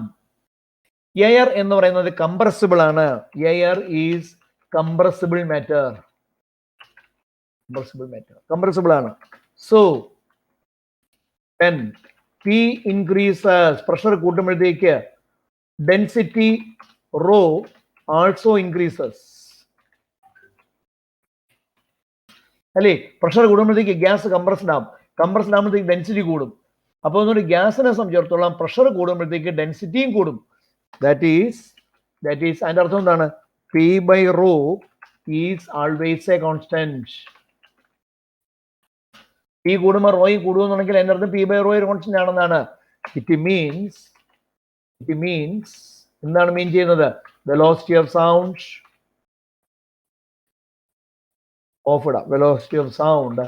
എയർ എന്ന് പറയുന്നത് കംപ്രസിബിൾ ആണ്. Air is compressible matter. Compressible ആണ്. So when P increases, pressure കൂട്ടുമ്പോഴത്തേക്ക് ഡെൻസിറ്റി റോ ആൾസോ ഇൻക്രീസസ്. അല്ലേ? പ്രഷർ കൂടുമ്പോഴത്തേക്ക് ഗ്യാസ് കംപ്രസ്ഡ് ആവും. കംപ്രസ്ഡ് ആകുമ്പോഴത്തേക്ക് ഡെൻസിറ്റി കൂടും. അപ്പോൾ ഒന്നുകൂടി ഗ്യാസിനെ സംബന്ധിച്ചിടത്തോളം പ്രഷർ കൂടുമ്പോഴത്തേക്ക് ഡെൻസിറ്റിയും കൂടും. ദാറ്റ് ഈസ് അതിന്റെ അർത്ഥം എന്താണ്? P by rho is always a constant. P കൂടുമ്പോൾ റോയും കൂടുമെന്നുണ്ടെങ്കിൽ എൻ്റെ അർത്ഥം പി ബൈ റോ ഒരു കോൺസ്റ്റന്റ് ആണെന്നാണ്. ഇറ്റ് മീൻസ് എന്താണ് മീൻ ചെയ്യുന്നത്? Velocity of sound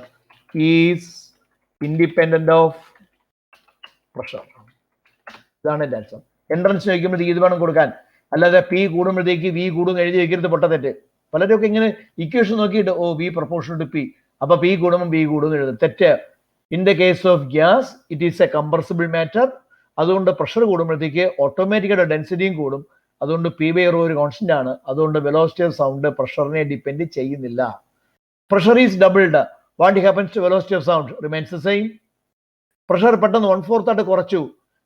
is independent of pressure. ഇതാണ് എൻ്റെ അർത്ഥം. എൻട്രൻസ് ചോദിക്കുമ്പോഴത്തേക്ക് ഇത് വേണം കൊടുക്കാൻ. അല്ലാതെ പി കൂടുമ്പോഴത്തേക്ക് വി കൂടും എഴുതി വെക്കരുത്, പൊട്ടത്തെറ്റ്. പലരൊക്കെ ഇങ്ങനെ ഇക്വേഷൻ നോക്കിയിട്ട് വി പ്രൊപ്പോർഷണൽ ടു പി, അപ്പൊ പി കൂടുമ്പോൾ ബി കൂടും എഴുതും. തെറ്റ്. In the case of gas it is a compressible matter. അതുകൊണ്ട് പ്രഷർ കൂടുമ്പോഴത്തേക്ക് ഓട്ടോമാറ്റിക്കായിട്ട് ഡെൻസിറ്റിയും കൂടും. അതുകൊണ്ട് പി ബൈ റോ ഒരു കോൺസ്റ്റന്റ് ആണ്. അതുകൊണ്ട് വെലോസിറ്റി ഓഫ് സൗണ്ട് പ്രഷറിനെ ഡിപ്പെൻഡ് ചെയ്യുന്നില്ല. Pressure is doubled. What happens to velocity of sound? Remains the same. Pressure പെട്ടെന്ന് 1/4 ആയിട്ട് കുറച്ചു,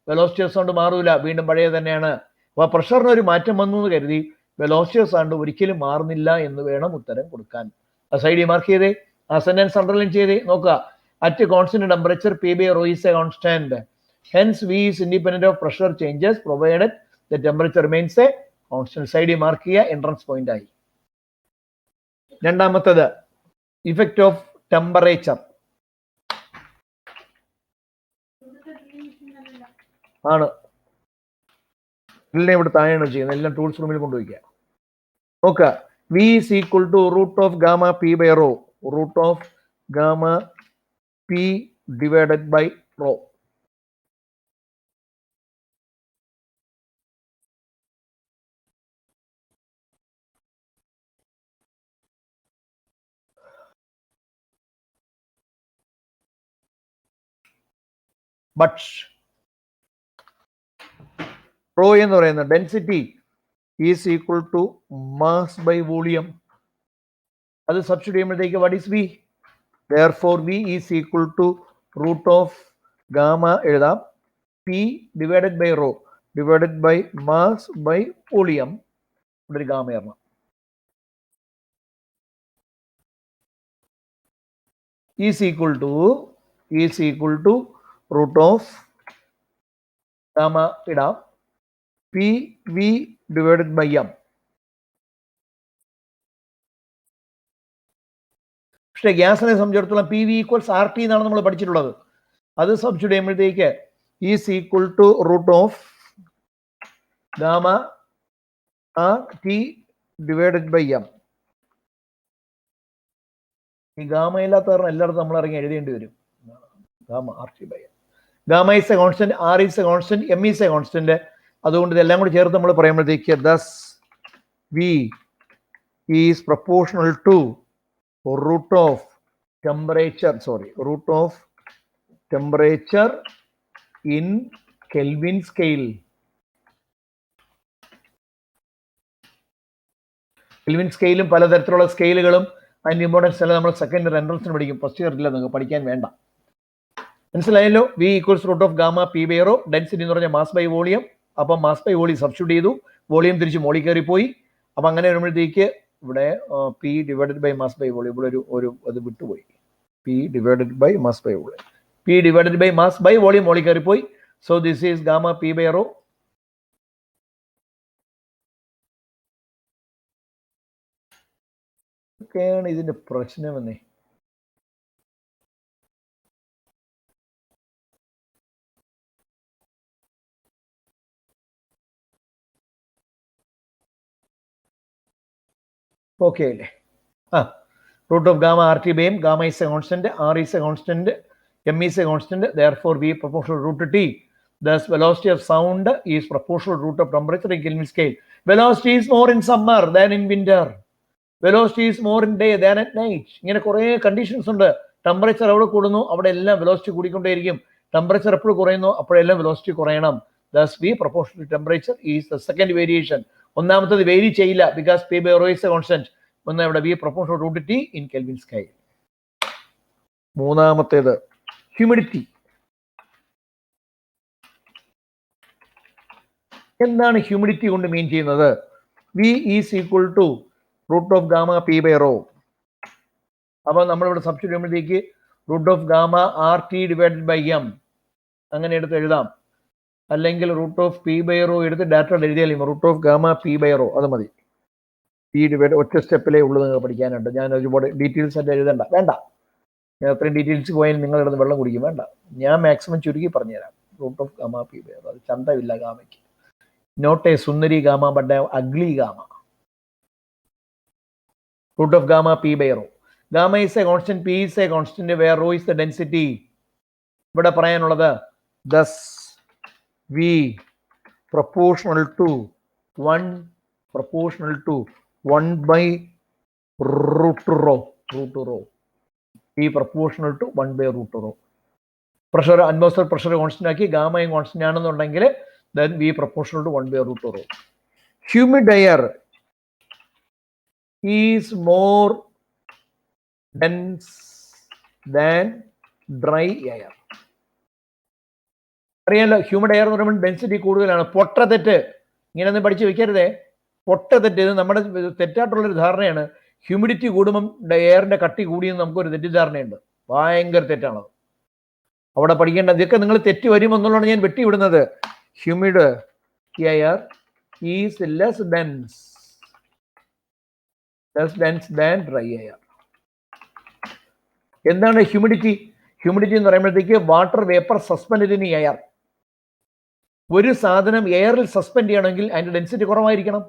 വെലോസിറ്റി ഓഫ് സൗണ്ട് മാറൂല, വീണ്ടും പഴയ തന്നെയാണ്. അപ്പൊ പ്രഷറിന് ഒരു മാറ്റം വന്നു എന്ന് കരുതി വെലോസിറ്റി ഓഫ് സൗണ്ട് ഒരിക്കലും മാറുന്നില്ല എന്ന് വേണം ഉത്തരം കൊടുക്കാൻ. ആ സൈഡിൽ മാർക്ക് ചെയ്തേ, ആ സെന്റൻസ് അണ്ടർലൈൻ ചെയ്തേ. നോക്കുക, at constant temperature P by rho is a constant. Hence V is independent of pressure changes provided the temperature remains a constant. സൈഡിൽ മാർക്ക് ചെയ്യുക, എൻട്രൻസ് പോയിന്റ് ആയി. രണ്ടാമത്തത് ഇഫക്റ്റ് ഓഫ് ടെമ്പറേച്ചർ ആണ്. എല്ലാം ഇവിടെ താഴെയാണ് ചെയ്യുന്നത്, എല്ലാം ടൂൾസ് റൂമിൽ കൊണ്ടുപോയിക്കുക. നോക്കുക, V is equal to root of gamma P by rho, root of gamma P divided by rho. But rho എന്ന് പറയുന്ന density is equal to mass by volume. അത് സബ്സ്റ്റിറ്റ്യൂട്ട് ചെയ്യുമ്പോഴത്തേക്ക് what is V? Therefore V is equal to root of gamma എഴുതാം, P divided by rho divided by mass by volume. ഇവിടെ ഒരു gamma എറണം. is equal to root of gamma ഇടാം, P V divided by M. പക്ഷേ ഗ്യാസിനെ സംബന്ധിച്ചിടത്തോളം P V equals R T എന്നാണ് നമ്മൾ പഠിച്ചിട്ടുള്ളത്. അത് സബ്സ്റ്റിറ്റ്യൂട്ട് ചെയ്യുമ്പോഴത്തേക്ക് is equal to root of gamma R T divided by M. ഈ ഗാമ ഇല്ലാത്ത കാരണം എല്ലായിടത്തും നമ്മൾ ഇറങ്ങി എഴുതേണ്ടി വരും. Gamma R T by M. Gamma is a constant, R is a constant, M is a constant. അതുകൊണ്ട് ഇതെല്ലാം കൂടി ചേർത്ത് നമ്മൾ പറയുമ്പോഴത്തേക്ക് thus V is proportional to root of temperature in Kelvin scale. Kelvin സ്കെയിലും പലതരത്തിലുള്ള സ്കെയിലുകളും അതിന്റെ ഇമ്പോർട്ടൻസ് എല്ലാം നമ്മൾ സെക്കൻഡ് എൻട്രൻസിന് പഠിക്കും. ഫസ്റ്റ് ഇയറില്ല, നിങ്ങൾക്ക് പഠിക്കാൻ വേണ്ട. മനസ്സിലായല്ലോ? V equals root of gamma P by rho. Density എന്ന് പറഞ്ഞാൽ മാസ് ബൈ വോളിയം. അപ്പം മാസ് ബൈ വോളിയം സബ്സ്റ്റിറ്റ്യൂട്ട് ചെയ്തു, വോളിയം തിരിച്ച് മോളിൽ കയറിപ്പോയി. അപ്പം അങ്ങനെ വരുമ്പോഴത്തേക്ക് ഇവിടെ P divided by mass by volume, ഇവിടെ ഒരു അത് വിട്ടുപോയി. P divided by mass by volume, P divided by mass by volume മോളിൽ കയറിപ്പോയി. So this is gamma P by rho. ഒക്കെയാണ് ഇതിന്റെ പ്രശ്നമെന്നേ. ഓക്കെ അല്ലേ? Root of gamma R T by M. Gamma is a constant, R is a constant, M is a constant, therefore V proportional root to T. Thus, velocity of sound is proportional root of temperature in Kelvin scale. Velocity is more in summer than in winter. Velocity is more in day than at night. ഇങ്ങനെ കുറേ conditions ഉണ്ട്. Temperature എവിടെ കൂടുന്നു അവിടെ എല്ലാം velocity കൂടിക്കൊണ്ടേയിരിക്കും. Temperature എപ്പോൾ കുറയുന്നു അപ്പോഴെല്ലാം velocity കുറയണം. Thus, V proportional to temperature is the second variation. ഒന്നാമത്തത് വേരി ചെയ്യില്ല because P by rho is a constant. ഒന്ന് ഇവിടെ V proportional root T in Kelvin scale. മൂന്നാമത്തേത് ഹ്യൂമിഡിറ്റി. എന്താണ് ഹ്യൂമിഡിറ്റി കൊണ്ട് മീൻ ചെയ്യുന്നത്? V is equal to root of gamma P by rho. അപ്പോൾ നമ്മളിവിടെ സബ്സ്റ്റിറ്റ്യൂട്ട് ചെയ്യുമ്പോഴത്തേക്ക് root of gamma R T divided by M അങ്ങനെ എടുത്ത് എഴുതാം. അല്ലെങ്കിൽ root of P by rho എടുത്ത് ഡാറ്റ എഴുതിയാൽ root of gamma P by rho അത് മതി. പി ഡിവൈഡ് ഒറ്റ സ്റ്റെപ്പിലേ ഉള്ളൂ നിങ്ങൾക്ക് പഠിക്കാനുണ്ട്. ഞാൻ ഒരുപാട് ഡീറ്റെയിൽസ് ആയിട്ട് എഴുതണ്ട, വേണ്ട. ഞാൻ അത്രയും ഡീറ്റെയിൽസ് പോയാൽ നിങ്ങൾ ഇടന്ന് വെള്ളം കുടിക്കും, വേണ്ട. ഞാൻ മാക്സിമം ചുരുക്കി പറഞ്ഞുതരാം. Root of gamma P by rho, അത് ചന്തമില്ല ഗാമയ്ക്ക്. നോട്ട് എ സുന്ദരി gamma but a ugly gamma. Root of gamma P by rho. Gamma is a constant, P is a constant, where rho is the density. ഇവിടെ പറയാനുള്ളത് thus V proportional to 1 by root rho. P proportional to 1 by root rho. Pressure, atmospheric pressure constant ആക്കി ഗാമയും constant ആണെന്നുണ്ടെങ്കിൽ then V proportional to 1 by root rho. Humid air is more dense than dry air. അറിയാലോ, humid air എന്ന് പറയുമ്പോൾ density കൂടുതലാണ്. പൊട്ട തെറ്റ് ഇങ്ങനെയൊന്നും പഠിച്ച് വെക്കരുതേ. പൊട്ട തെറ്റ്, ഇത് നമ്മുടെ തെറ്റായിട്ടുള്ളൊരു ധാരണയാണ്. ഹ്യൂമിഡിറ്റി കൂടുമ്പം എയറിന്റെ കട്ടി കൂടിയെന്ന് നമുക്കൊരു തെറ്റിദ്ധാരണയുണ്ട്. ഭയങ്കര തെറ്റാണത്. അവിടെ പഠിക്കേണ്ട ഇതൊക്കെ നിങ്ങൾ തെറ്റ് വരുമെന്നുള്ളതാണ് ഞാൻ വെട്ടിവിടുന്നത്. Humid air is less dense than dry air. എന്താണ് ഹ്യൂമിഡിറ്റി? ഹ്യൂമിഡിറ്റി എന്ന് പറയുമ്പോഴത്തേക്ക് water vapour suspend in air. ഒരു സാധനം എയറിൽ സസ്പെൻഡ് ചെയ്യണമെങ്കിൽ അതിന്റെ ഡെൻസിറ്റി കുറവായിരിക്കണം.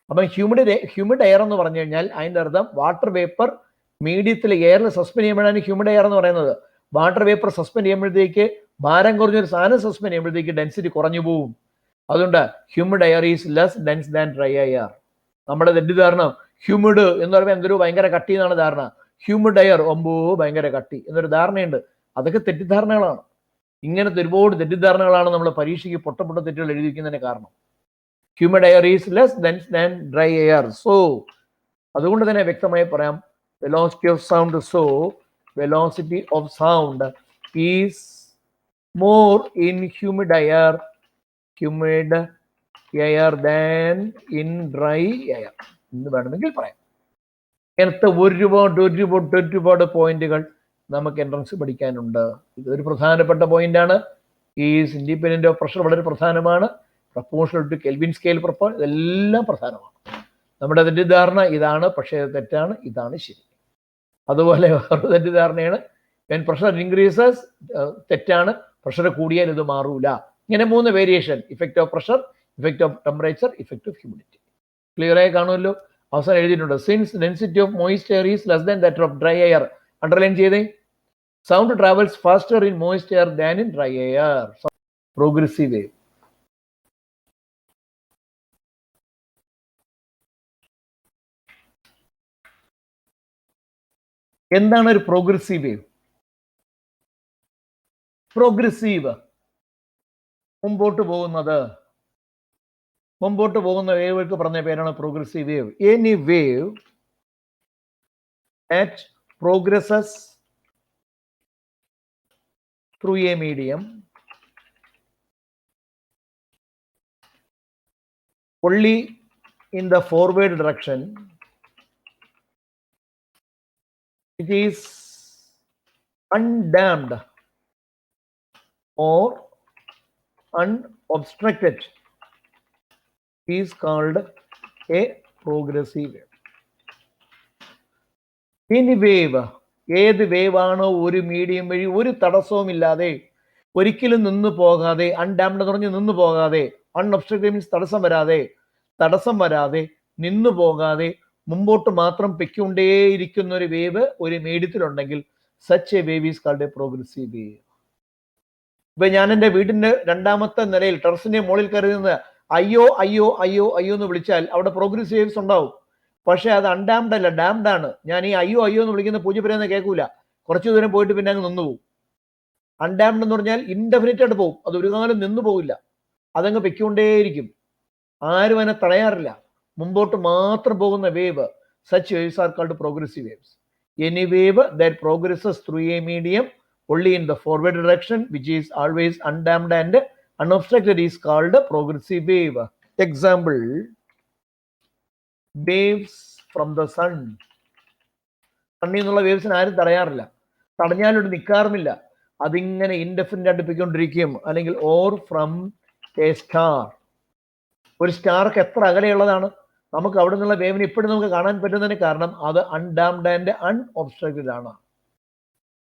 അപ്പം ഹ്യൂമിഡ് എയർ എന്ന് പറഞ്ഞു കഴിഞ്ഞാൽ അതിൻ്റെ അർത്ഥം വാട്ടർ വേപ്പർ മീഡിയത്തിൽ എയറിൽ സസ്പെൻഡ് ചെയ്യുമ്പോഴാണ് ഹ്യൂമിഡ് എയർ എന്ന് പറയുന്നത്. വാട്ടർ വേപ്പർ സസ്പെൻഡ് ചെയ്യുമ്പോഴത്തേക്ക് ഭാരം കുറഞ്ഞൊരു സാധനം സസ്പെൻഡ് ചെയ്യുമ്പോഴത്തേക്ക് ഡെൻസിറ്റി കുറഞ്ഞു പോവും. അതുകൊണ്ട് humid air is less dense than dry air. നമ്മുടെ തെറ്റിദ്ധാരണ ഹ്യൂമിഡ് എന്ന് പറയുമ്പോൾ എന്തൊരു ഭയങ്കര കട്ടി എന്നാണ് ധാരണ. ഹ്യൂമിഡ് എയർ ഭയങ്കര കട്ടി എന്നൊരു ധാരണയുണ്ട്. അതൊക്കെ തെറ്റിദ്ധാരണകളാണ്. ഇങ്ങനത്തെ ഒരുപാട് തെറ്റിദ്ധാരണകളാണ് നമ്മൾ പരീക്ഷയ്ക്ക് പൊട്ട തെറ്റുകൾ എഴുതിയിരിക്കുന്നതിന് കാരണം. Humid air is less dense than dry air. So അതുകൊണ്ട് തന്നെ വ്യക്തമായി പറയാം, velocity of sound. So velocity of sound is more in humid air than in dry air എന്ന് വേണമെങ്കിൽ പറയാം. ഇങ്ങനത്തെ ഒരുപാട് പോയിന്റുകൾ നമുക്ക് എൻട്രൻസ് പഠിക്കാനുണ്ട്. ഇതൊരു പ്രധാനപ്പെട്ട പോയിന്റാണ്. ഈസ് ഇൻഡിപെൻഡന്റ് ഓഫ് പ്രഷർ വളരെ പ്രധാനമാണ്. പ്രപ്പോർഷണൽ ടു കെൽവിൻ സ്കെയിൽ പ്രപ്പോർ ഇതെല്ലാം പ്രധാനമാണ്. നമ്മുടെ തെറ്റിദ്ധാരണ ഇതാണ്, പക്ഷേ തെറ്റാണ്, ഇതാണ് ശരി. അതുപോലെ വേറെ തെറ്റിദ്ധാരണയാണ് വെൻ പ്രഷർ ഇൻക്രീസസ്, തെറ്റാണ്, പ്രഷർ കൂടിയാൽ ഇത് മാറൂല. ഇങ്ങനെ 3 variation: effect of pressure, effect of temperature, effect of humidity. Clear ആയി കാണുമല്ലോ. അവസാനം എഴുതിയിട്ടുണ്ട് since density of moist air is less than that of dry air. Underline ചെയ്തേ. Sound travels faster in moist air than in dry air. Progressive wave. എന്താണ് ഒരു progressive wave? Progressive മുമ്പോട്ട് പോകുന്ന വേവുകൾക്ക് പറഞ്ഞ പേരാണ് progressive wave. Any wave that progresses through a medium only in the forward direction, it is undamped or unobstructed, is called a progressive wave. Any wave, ഏത് wave ആണോ ഒരു medium വഴി ഒരു തടസ്സവും ഇല്ലാതെ ഒരിക്കലും നിന്നു പോകാതെ, അൺഡാംഡ് എന്ന് പറഞ്ഞ് നിന്നു പോകാതെ, അൺഒബ്സ്ട്രക്റ്റഡ് മീൻസ് തടസ്സം വരാതെ നിന്നു പോകാതെ മുമ്പോട്ട് മാത്രം പൊയ്ക്കൊണ്ടേയിരിക്കുന്ന ഒരു വേവ് ഒരു മീഡിയത്തിലുണ്ടെങ്കിൽ such a wave is called a progressive wave. ഇപ്പൊ ഞാൻ എൻ്റെ വീടിന്റെ രണ്ടാമത്തെ നിലയിൽ ടെറസിന്റെ മുകളിൽ കയറി നിന്ന് അയ്യോ അയ്യോ അയ്യോ അയ്യോ എന്ന് വിളിച്ചാൽ അവിടെ പ്രോഗ്രസീവ് വേവ്സ് ഉണ്ടാവും. പക്ഷെ അത് അൺഡാംഡ് അല്ല, ഡാംഡ് ആണ്. ഞാൻ ഈ അയ്യോ അയ്യോ എന്ന് വിളിക്കുന്ന പൂജപ്പുരന്ന് കേൾക്കൂല, കുറച്ചു ദൂരം പോയിട്ട് പിന്നെ അങ്ങ് നിന്നു പോകും. അൺഡാംഡ് എന്ന് പറഞ്ഞാൽ ഇൻഡെഫിനിറ്റ് ആയിട്ട് പോകും, അത് ഒരു കാലം നിന്നു പോകില്ല, അതങ്ങ് പൊയ്ക്കൊണ്ടേയിരിക്കും. ആരും അതിനെ തടയാറില്ല, മുമ്പോട്ട് മാത്രം പോകുന്ന wave. Such waves are called progressive waves. Any wave that progresses through a medium only in the forward direction, which is always undamped and unobstructed, is called a progressive wave. Example, waves from the sun. സണ്ണിൽ നിന്നുള്ള വേവ്സിന് ആരും തടയാറില്ല, തടഞ്ഞാലും നിൽക്കാറുമില്ല, അതിങ്ങനെ indefinite ആയിട്ട് പോയിക്കൊണ്ടിരിക്കും. അല്ലെങ്കിൽ or from A star. ഒരു Stark എത്ര അകലെയുള്ളതാണ്, നമുക്ക് അവിടെ നിന്നുള്ള വേവിനെ ഇപ്പോഴും നമുക്ക് കാണാൻ പറ്റുന്നതിന് കാരണം അത് അൺഡാംഡ് ആൻഡ് അൺഒബ്സ്ട്രക്റ്റഡ് ആണ്.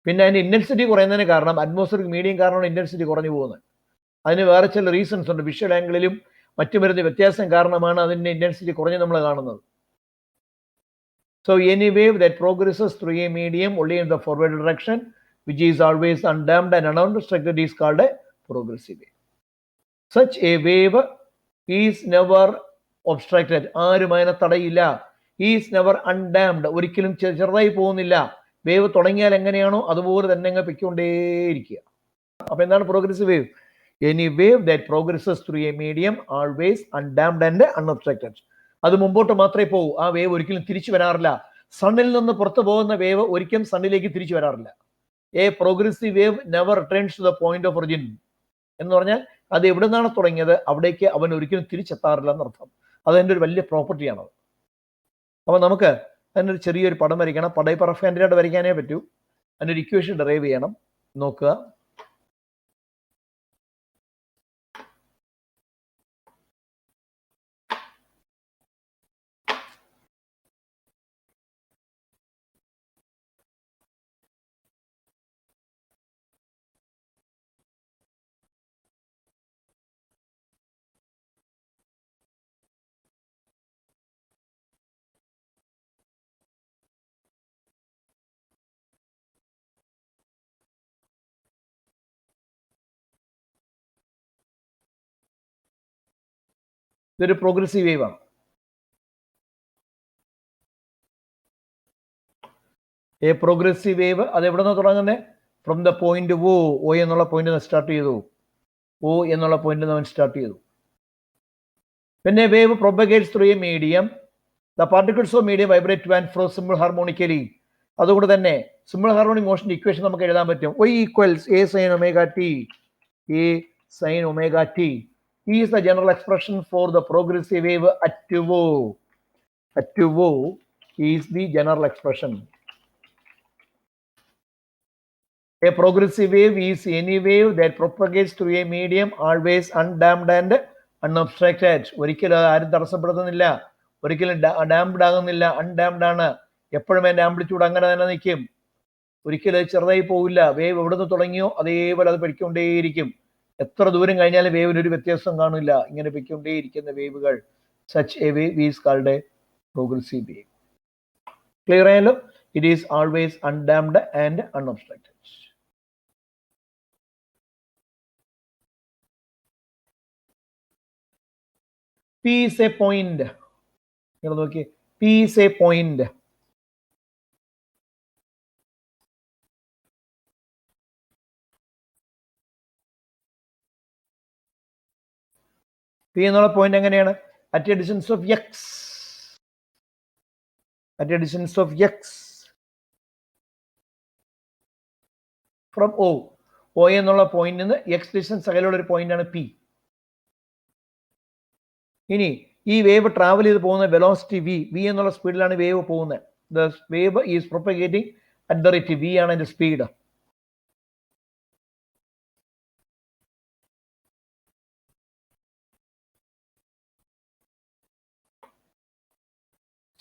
പിന്നെ അതിന്റെ ഇന്റൻസിറ്റി കുറയുന്നതിന് കാരണം അറ്റ്മോസ്ഫിയറിക് മീഡിയം കാരണമാണ് ഇന്റൻസിറ്റി കുറഞ്ഞു പോകുന്നത്. അതിന് വേറെ ചില റീസൺസ് ഉണ്ട്, വിഷ്വൽ ആംഗിളിലും മറ്റു വരുന്ന വ്യത്യാസം കാരണമാണ് അതിന്റെ ഇന്റൻസിറ്റി കുറഞ്ഞ് നമ്മൾ കാണുന്നത്. So any wave that progresses through a medium only in the forward direction, which is always undamped and unobstructed, is called a progressive wave. Such a wave is never obstructed. ആരും അതിനെ തടയില്ല. Is never undamped, ഒരിക്കലും ചെറുതായി പോകുന്നില്ല. Wave തുടങ്ങിയാൽ എങ്ങനെയാണോ അതുപോലെ തന്നെ അങ്ങ് പൊയ്ക്കൊണ്ടേയിരിക്കുക. അപ്പൊ എന്താണ് progressive wave? Any wave that progresses through a medium always undamped and unobstructed. അത് മുമ്പോട്ട് മാത്രമേ പോകൂ, ആ വേവ് ഒരിക്കലും തിരിച്ചു വരാറില്ല. സണ്ണിൽ നിന്ന് പുറത്തു പോകുന്ന വേവ് ഒരിക്കലും സണ്ണിലേക്ക് തിരിച്ചു വരാറില്ല. A progressive wave never returns to the point of origin എന്ന് പറഞ്ഞാൽ അത് എവിടെ നിന്നാണ് തുടങ്ങിയത് അവിടേക്ക് അവൻ ഒരിക്കലും തിരിച്ചെത്താറില്ല എന്നർത്ഥം. അതെൻ്റെ ഒരു വലിയ പ്രോപ്പർട്ടിയാണ്. അപ്പൊ നമുക്ക് അതിനൊരു ചെറിയൊരു പടം വരയ്ക്കണം. പടം ഇപ്പൊ റഫ് ഹാൻഡിലായിട്ട് വരയ്ക്കാനേ പറ്റൂ. അതിനൊരു ഇക്വേഷൻ ഡെറൈവ് ചെയ്യണം. നോക്കുക, ഇതൊരു പ്രോഗ്രസീവ് വേവ് ആണ്. എ പ്രോഗ്രസീവ് വേവ് അത് എവിടെ നിന്ന് തുടങ്ങുന്നത്? ഫ്രം ദ പോയിന്റ് ഒ എന്നുള്ള പോയിന്റ് സ്റ്റാർട്ട് ചെയ്തു. ഒ എന്നുള്ള പോയിന്റ് അവൻ സ്റ്റാർട്ട് ചെയ്തു. പിന്നെ wave propagates through a medium. The particles of medium vibrate to and fro simple harmonically. അതുകൊണ്ട് തന്നെ സിമ്പിൾ ഹാർമോണിക് മോഷന്റെ ഇക്വേഷൻ നമുക്ക് എഴുതാൻ പറ്റും. Y equals A sine omega T. A sine omega T is the general expression for the progressive wave at O. At O is the general expression. A progressive wave is any wave that propagates through a medium always undamped and unobstructed. ഒരിക്കലും ആരും തടസ്സപ്പെടുത്തുന്നില്ല, ഒരിക്കലും damped ആകുന്നില്ല, undamped ആണ്. എപ്പോഴും അതിന്റെ amplitude അങ്ങനെ തന്നെ നിൽക്കും, ഒരിക്കലും ചെറുതായി പോവില്ല. വേവ് എവിടെ നിന്ന് തുടങ്ങിയോ അതേപോലെ അത് പഠിക്കൊണ്ടേയിരിക്കും. എത്ര ദൂരം കഴിഞ്ഞാലും വേവിന് ഒരു വ്യത്യാസം കാണില്ല, ഇങ്ങനെ പൊയ്ക്കൊണ്ടേയിരിക്കുന്ന വേവുകൾ. Such a wave is called a progressive wave. Clear ആയല്ലോ? It is always undamped and unobstructed. P is a point. നിങ്ങൾ നോക്കിയേ, P is a point. P എന്നുള്ള പോയിന്റ് എങ്ങനെയാണ്? At A distance of X. At A distance of X from O. O എന്നുള്ള പോയിന്റിൽ നിന്ന് X distance അകലെയുള്ള ഒരു point ആണ് പി. ഇനി ഈ വേവ് ട്രാവൽ ചെയ്ത് പോകുന്ന വെലോസിറ്റി വി എന്നുള്ള സ്പീഡിലാണ് വേവ് പോകുന്നത്. The wave is propagating at the rate V ആണ് അതിന്റെ speed.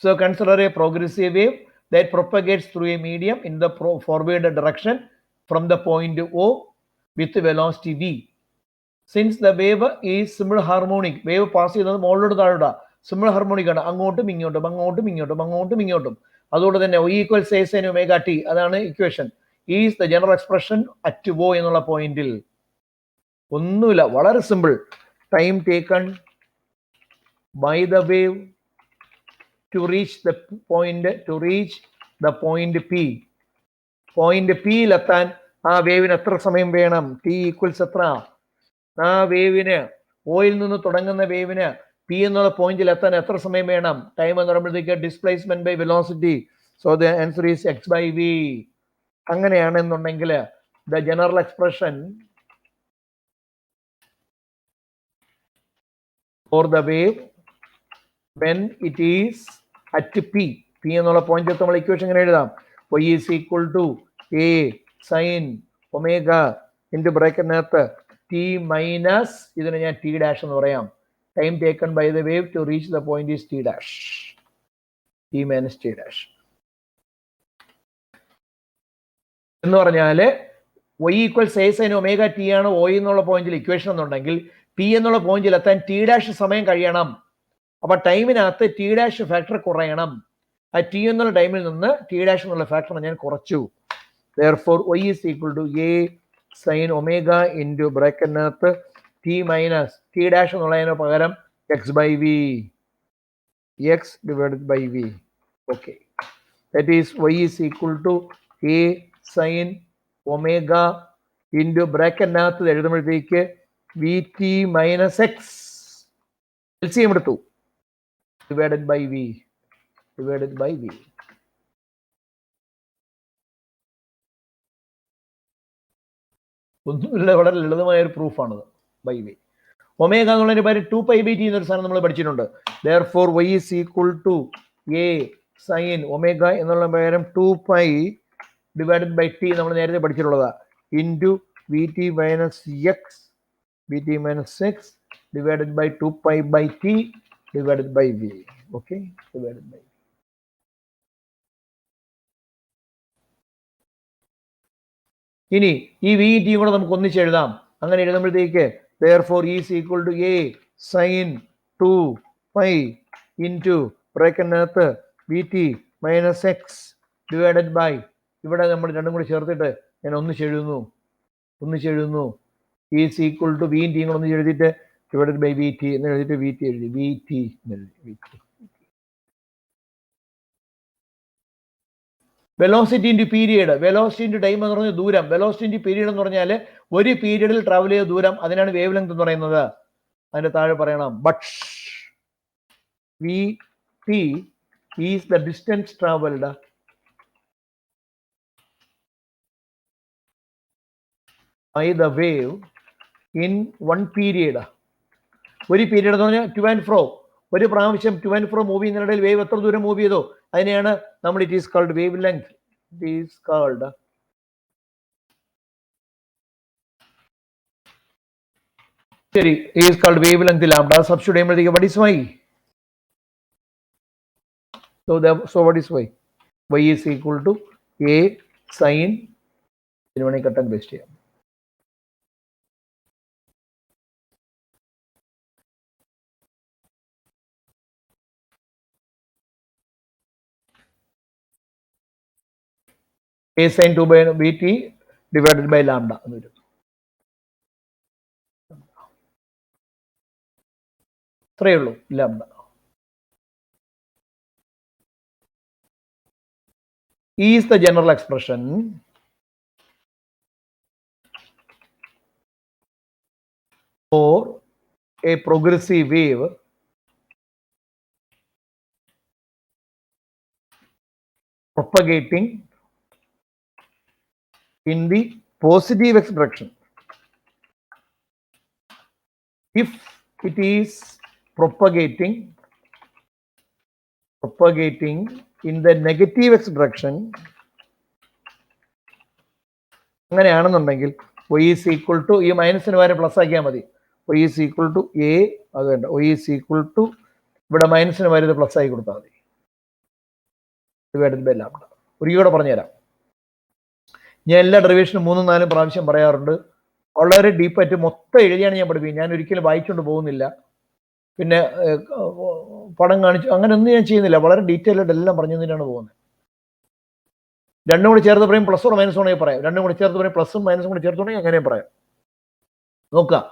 So consider a progressive wave that propagates through a medium in the forward direction from the point O with velocity v. Since the wave is simple harmonic, wave pass ചെയ്യുന്നത് മുകളിലോട്ട് താഴോട്ടാ, simple harmonic ആണ്, അങ്ങോട്ടും ഇങ്ങോട്ടും അങ്ങോട്ടും ഇങ്ങോട്ടും അങ്ങോട്ടും ഇങ്ങോട്ടും. അതുകൊണ്ട് തന്നെ y equals a sin omega t, അതാണ് equation. Is the general expression at O എന്നുള്ള പോയിന്റിൽ. ഒന്നുമില്ല, വളരെ simple. Time taken by the wave to reach the point P. Point Pയിൽ എത്താൻ ആ വേവിന് എത്ര സമയം വേണം? T ഈക്വൽസ് എത്ര? ആ വേവിന്, ഓയിൽ നിന്ന് തുടങ്ങുന്ന വേവിന് P എന്നുള്ള പോയിന്റിൽ എത്താൻ എത്ര സമയം വേണം? ടൈം എന്ന് പറയുമ്പോഴത്തേക്ക് displacement by velocity. So the answer is x/v. അങ്ങനെയാണെന്നുണ്ടെങ്കിൽ the general expression for the wave when it is at P എന്നുള്ള പോയിന്റ് നമ്മൾ ഇക്വേഷൻ എങ്ങനെ എഴുതാം? y is equal to a sine omega into ബ്രാക്കറ്റിനകത്ത് t മൈനസ്, ഇതിനെ ഞാൻ t dash എന്ന് പറയാം. Time taken by the wave to reach the point is t dash, t minus t dash എന്ന് പറഞ്ഞാൽ y equals a sine omega t ആണ് O എന്നുള്ള പോയിന്റിൽ ഇക്വേഷൻ എന്നുണ്ടെങ്കിൽ P എന്നുള്ള പോയിന്റിൽ എത്താൻ t ഡാഷ് സമയം കഴിയണം. അപ്പൊ ടൈമിനകത്ത് t ഡാഷ് ഫാക്ടർ കുറയണം. ആ t എന്നുള്ള ടൈമിൽ നിന്ന് t ഡാഷ് എന്നുള്ള ഫാക്ടർ ഞാൻ കുറച്ചു. Therefore y is equal to a sin omega into ബ്രാക്കറ്റിനകത്ത് t minus t dash എന്നുള്ളതിന് പകരം x/v, x divided by v. Okay, that is y is equal to a sin omega into ബ്രാക്കറ്റിനകത്ത് എഴുതുമ്പോഴത്തേക്ക് vt minus x LCM എടുത്തു divided by v. ഒന്നുമില്ല, വളരെ ലളിതമായ ഒരു പ്രൂഫാണത്. By V. Omega എന്നുള്ളതിന് പകരം 2π/t എന്നൊരു സാധനം നമ്മൾ പഠിച്ചിട്ടുണ്ട്. Therefore y is equal to a sin omega എന്നുള്ള പകരം 2π divided by t നമ്മൾ നേരത്തെ പഠിച്ചിട്ടുള്ളതാ into vt minus x divided by 2π/t divided by v. Okay, divided by v. ഇനി ഈ വി ടി കൂടെ നമുക്ക് ഒന്നിച്ച് എഴുതാം. അങ്ങനെ എഴുതുമ്പോഴത്തേക്ക് therefore is equal to a sin 2π into ബ്രാക്കറ്റിനകത്ത് vt minus x divided by, ഇവിടെ നമ്മൾ രണ്ടും കൂടി ചേർത്തിട്ട് ഞാൻ ഒന്നിച്ചെഴുതുന്നു is equal to v T കൂടെ ഒന്നിച്ച് എഴുതിയിട്ട് ഡിവൈഡഡ് ബൈ vt എന്ന് എഴുതിയിട്ട് vt എഴുതി. Velocity into period, velocity into time എന്ന് പറഞ്ഞാൽ ദൂരം, വെലോസിറ്റി ഇൻറ്റു പീരിയഡ് എന്ന് പറഞ്ഞാൽ ഒരു പീരിയഡിൽ ട്രാവൽ ചെയ്ത ദൂരം, അതിനാണ് വേവ് ലെങ്ത് എന്ന് പറയുന്നത്. അതിന്റെ താഴെ പറയണം but vt is the distance traveled by the wave in one period. ഒരു പീരിയഡ് എന്ന് പറഞ്ഞാൽ ടു ആൻഡ് ഫ്രോ, ഒരു പ്രാവശ്യം ടു ആൻഡ് ഫ്രോ മൂവ് ചെയ്യുന്നതിനിടയിൽ വേവ് എത്ര ദൂരം മൂവ് ചെയ്തോ അതിനെയാണ് നമ്മൾ it is called wavelength. It is called ശരി, is called wavelength lambda. Substitute ചെയ്യുമ്പോഴത്തേക്ക് what is y? So what is y? Y is equal to a sin, ഇതിന് വേണമെങ്കിൽ കട്ട് ആൻഡ് പേസ്റ്റ് ചെയ്യാം. a sin 2/vt divided by lambda എന്ന് വരും. അത്രയേ ഉള്ളൂ, lambda. is the general expression for a progressive wave propagating in the positive x direction. If it is propagating in the negative x direction, അങ്ങനെയാണെന്നുണ്ടെങ്കിൽ y is equal to, ഈ മൈനസിന് വരെ plus ആക്കിയാൽ മതി, y is equal to a, അത് വേണ്ട, y is equal to ഇവിടെ മൈനസിന് വരെ plus ആക്കി കൊടുത്താൽ മതി ഡിവൈഡഡ് ബൈ ലാംഡ. ഒരിക്കലും പറഞ്ഞുതരാം. ഞാൻ എല്ലാ ഡെറിവേഷനും 3-4 പ്രാവശ്യം പറയാറുണ്ട്. വളരെ ഡീപ്പായിട്ട് മൊത്തം എഴുതിയാണ് ഞാൻ പഠിപ്പിക്കുന്നത്. ഞാൻ ഒരിക്കലും വായിച്ചുകൊണ്ട് പോകുന്നില്ല, പിന്നെ പടം കാണിച്ചു അങ്ങനെ ഒന്നും ഞാൻ ചെയ്യുന്നില്ല. വളരെ ഡീറ്റെയിൽ ആയിട്ട് എല്ലാം പറഞ്ഞു തന്നെയാണ് പോകുന്നത്. രണ്ടും കൂടി ചേർത്ത് പറയും പ്ലസ് ഓർ മൈനസ് ആണെങ്കിൽ പറയാം. രണ്ടും കൂടി ചേർത്ത് പറയും പ്ലസും മൈനസും കൂടി ചേർത്തുണ്ടെങ്കിൽ അങ്ങനെ പറയാം. നോക്കാം.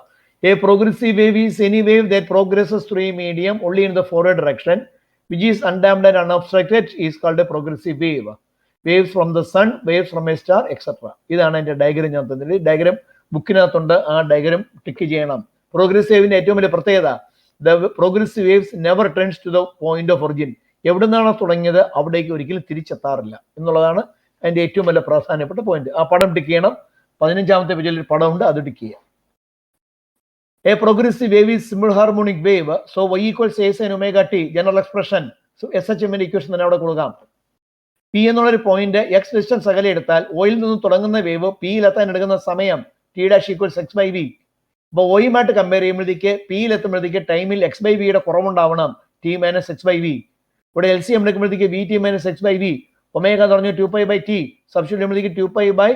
A progressive wave is any wave that progresses through a medium only in the forward direction, which is undamped and unobstructed, is called a progressive wave. Waves from the sun, waves from a star, etc. ഇതാണ് എൻ്റെ diagram. ഞാൻ തന്നില്ല, diagram ബുക്കിനകത്തുണ്ട്. ആ diagram tick ചെയ്യണം. Progressive വേവിന്റെ ഏറ്റവും വലിയ പ്രത്യേകത, the progressive waves never returns to the point of origin. എവിടെ നിന്നാണോ തുടങ്ങിയത് അവിടേക്ക് ഒരിക്കലും തിരിച്ചെത്താറില്ല എന്നുള്ളതാണ് അതിന്റെ ഏറ്റവും വലിയ പ്രധാനപ്പെട്ട പോയിന്റ്. ആ പടം ടിക്ക് ചെയ്യണം. 15ാമത്തെ പേജിൽ ഒരു പടമുണ്ട്, അത് ടിക്ക് ചെയ്യാം. A progressive wave is simple harmonic wave. So y equals a sin omega t, general expression. So SHM equation തന്നെ അവിടെ കൊടുക്കാം. P എന്നുള്ളൊരു പോയിന്റ് x ഡിസ്റ്റൻസ് അകലെ എടുത്താൽ ഓയിൽ നിന്ന് തുടങ്ങുന്ന വേവ് പിയിലെത്താൻ എടുക്കുന്ന സമയം t dash equals x by V. അപ്പോൾ ഓയുമായിട്ട് കമ്പയർ ചെയ്യുമ്പോഴത്തേക്ക് പിയിലെത്തുമ്പോഴത്തേക്ക് ടൈമിൽ x ബൈ വിയുടെ കുറവുണ്ടാവണം, t minus X by V. ഇവിടെ LCM എടുക്കുമ്പോഴത്തേക്ക് V T minus X by V. Omega എന്ന് പറഞ്ഞാൽ 2π ബൈ ടി. സബ്സ്റ്റിറ്റ്യൂട്ട് ചെയ്യുമ്പോഴത്തേക്ക് 2π by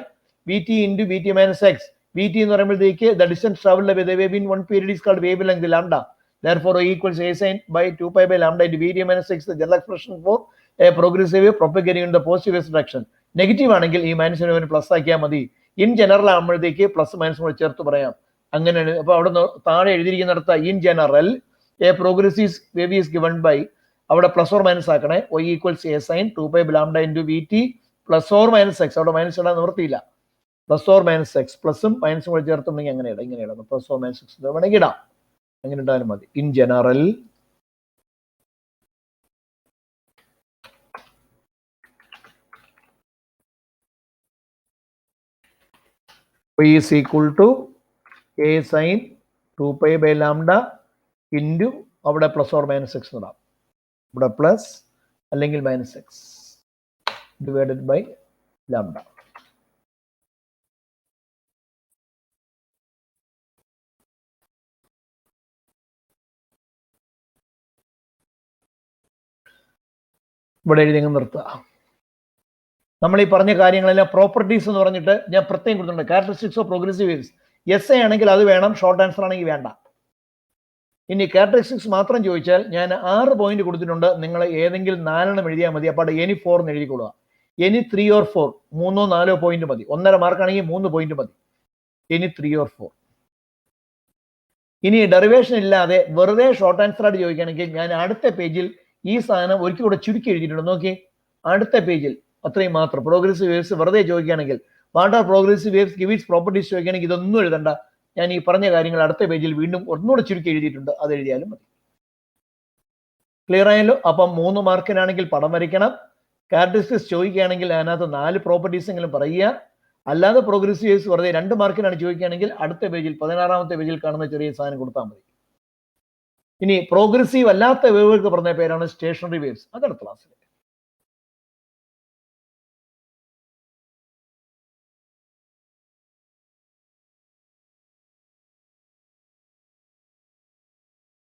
V T into V T minus X. Vt എന്ന് പറയുമ്പോഴത്തേക്ക് the distance traveled by the wave in one period is called wavelength lambda. Therefore, y equals a sin by 2π by lambda into Vt minus x, the general expression for a progressive wave propagating in the positive direction. Negative ആണെങ്കിൽ ഈ മൈനസിന് plus ആക്കിയാൽ മതി. In general ആകുമ്പോഴത്തേക്ക് plus minus കൂടെ ചേർത്ത് പറയാം. അങ്ങനെയാണ്. അപ്പൊ അവിടെ താഴെ എഴുതിയിരിക്കുന്നിടത്ത് in general a progressive wave is given by, അവിടെ പ്ലസ് ഓർ മൈനസ് ആക്കണേ. y equals a sin 2π by lambda into Vt plus or minus X. അവിടെ മൈനസ് ഇടാൻ നിവൃത്തിയില്ല. പ്ലസ് ഓർ മൈനസ് എക്സ്, പ്ലസും മൈനസും കൂടെ ചേർത്തുണ്ടെങ്കിൽ അങ്ങനെ ഇടാം. ഇങ്ങനെ ഇടാം. പ്ലസ് ഓർ മൈനസ് എക്സ് വേണമെങ്കിൽ ഇടാം. അങ്ങനെ ഇട്ടാലും മതി. In general y is equal to a sin 2π by lambda into അവിടെ പ്ലസ് ഓർ മൈനസ് എക്സ് ഇടാം. ഇവിടെ പ്ലസ് അല്ലെങ്കിൽ minus X divided by lambda. ഇവിടെ എഴുതി നിർത്തുക. നമ്മൾ ഈ പറഞ്ഞ കാര്യങ്ങളെല്ലാം പ്രോപ്പർട്ടീസ് എന്ന് പറഞ്ഞിട്ട് ഞാൻ പ്രത്യേകം കൊടുത്തിട്ടുണ്ട്. Characteristics of progressive waves. S A ആണെങ്കിൽ അത് വേണം, ഷോർട്ട് ആൻസർ ആണെങ്കിൽ വേണ്ട. ഇനി ക്യാരക്ടറിസ്റ്റിക്സ് മാത്രം ചോദിച്ചാൽ ഞാൻ 6 പോയിന്റ് കൊടുത്തിട്ടുണ്ട്. നിങ്ങൾ ഏതെങ്കിലും 4 എഴുതിയാൽ മതി. അപ്പോൾ എനി 4 എന്ന് എഴുതിക്കൊള്ളുക. എനി 3 or 4, 3 or 4 പോയിന്റ് മതി. 1.5 മാർക്കാണെങ്കിൽ 3 പോയിന്റ് മതി. Any 3 or 4. ഇനി ഡെറിവേഷൻ ഇല്ലാതെ വെറുതെ ഷോർട്ട് ആൻസർ ആയിട്ട് ചോദിക്കുകയാണെങ്കിൽ ഞാൻ അടുത്ത പേജിൽ ഈ സാധനം ഒരിക്കൽ കൂടെ ചുരുക്കി എഴുതിയിട്ടുണ്ട്. നോക്കി, അടുത്ത പേജിൽ അത്രയും മാത്രം. പ്രോഗ്രസീവ് വേവ്സ് വെറുതെ ചോദിക്കുകയാണെങ്കിൽ, what are progressive waves, give it's properties ചോദിക്കുകയാണെങ്കിൽ ഇതൊന്നും എഴുതണ്ട. ഞാൻ ഈ പറഞ്ഞ കാര്യങ്ങൾ അടുത്ത പേജിൽ വീണ്ടും ഒന്നുകൂടെ ചുരുക്കി എഴുതിയിട്ടുണ്ട്, അത് എഴുതിയാലും മതി. ക്ലിയർ ആയല്ലോ? അപ്പം 3 മാർക്കിനാണെങ്കിൽ പടം വരയ്ക്കണം. ക്യാരക്ടറിസ്റ്റിക്സ് ചോദിക്കുകയാണെങ്കിൽ അതിനകത്ത് 4 പ്രോപ്പർട്ടീസ് എങ്കിലും പറയുക. അല്ലാതെ പ്രോഗ്രസീവ് വേവ്സ് വെറുതെ 2 മാർക്കിനാണ് ചോദിക്കുകയാണെങ്കിൽ അടുത്ത പേജിൽ 16ാമത്തെ പേജിൽ കാണുന്ന ചെറിയ സാധനം കൊടുത്താൽ മതി. ഇനി പ്രോഗ്രസീവ് അല്ലാത്ത വേവുകൾക്ക് പറഞ്ഞ പേരാണ് സ്റ്റേഷനറി വേവ്സ്. അതടുത്ത ക്ലാസ്സിൽ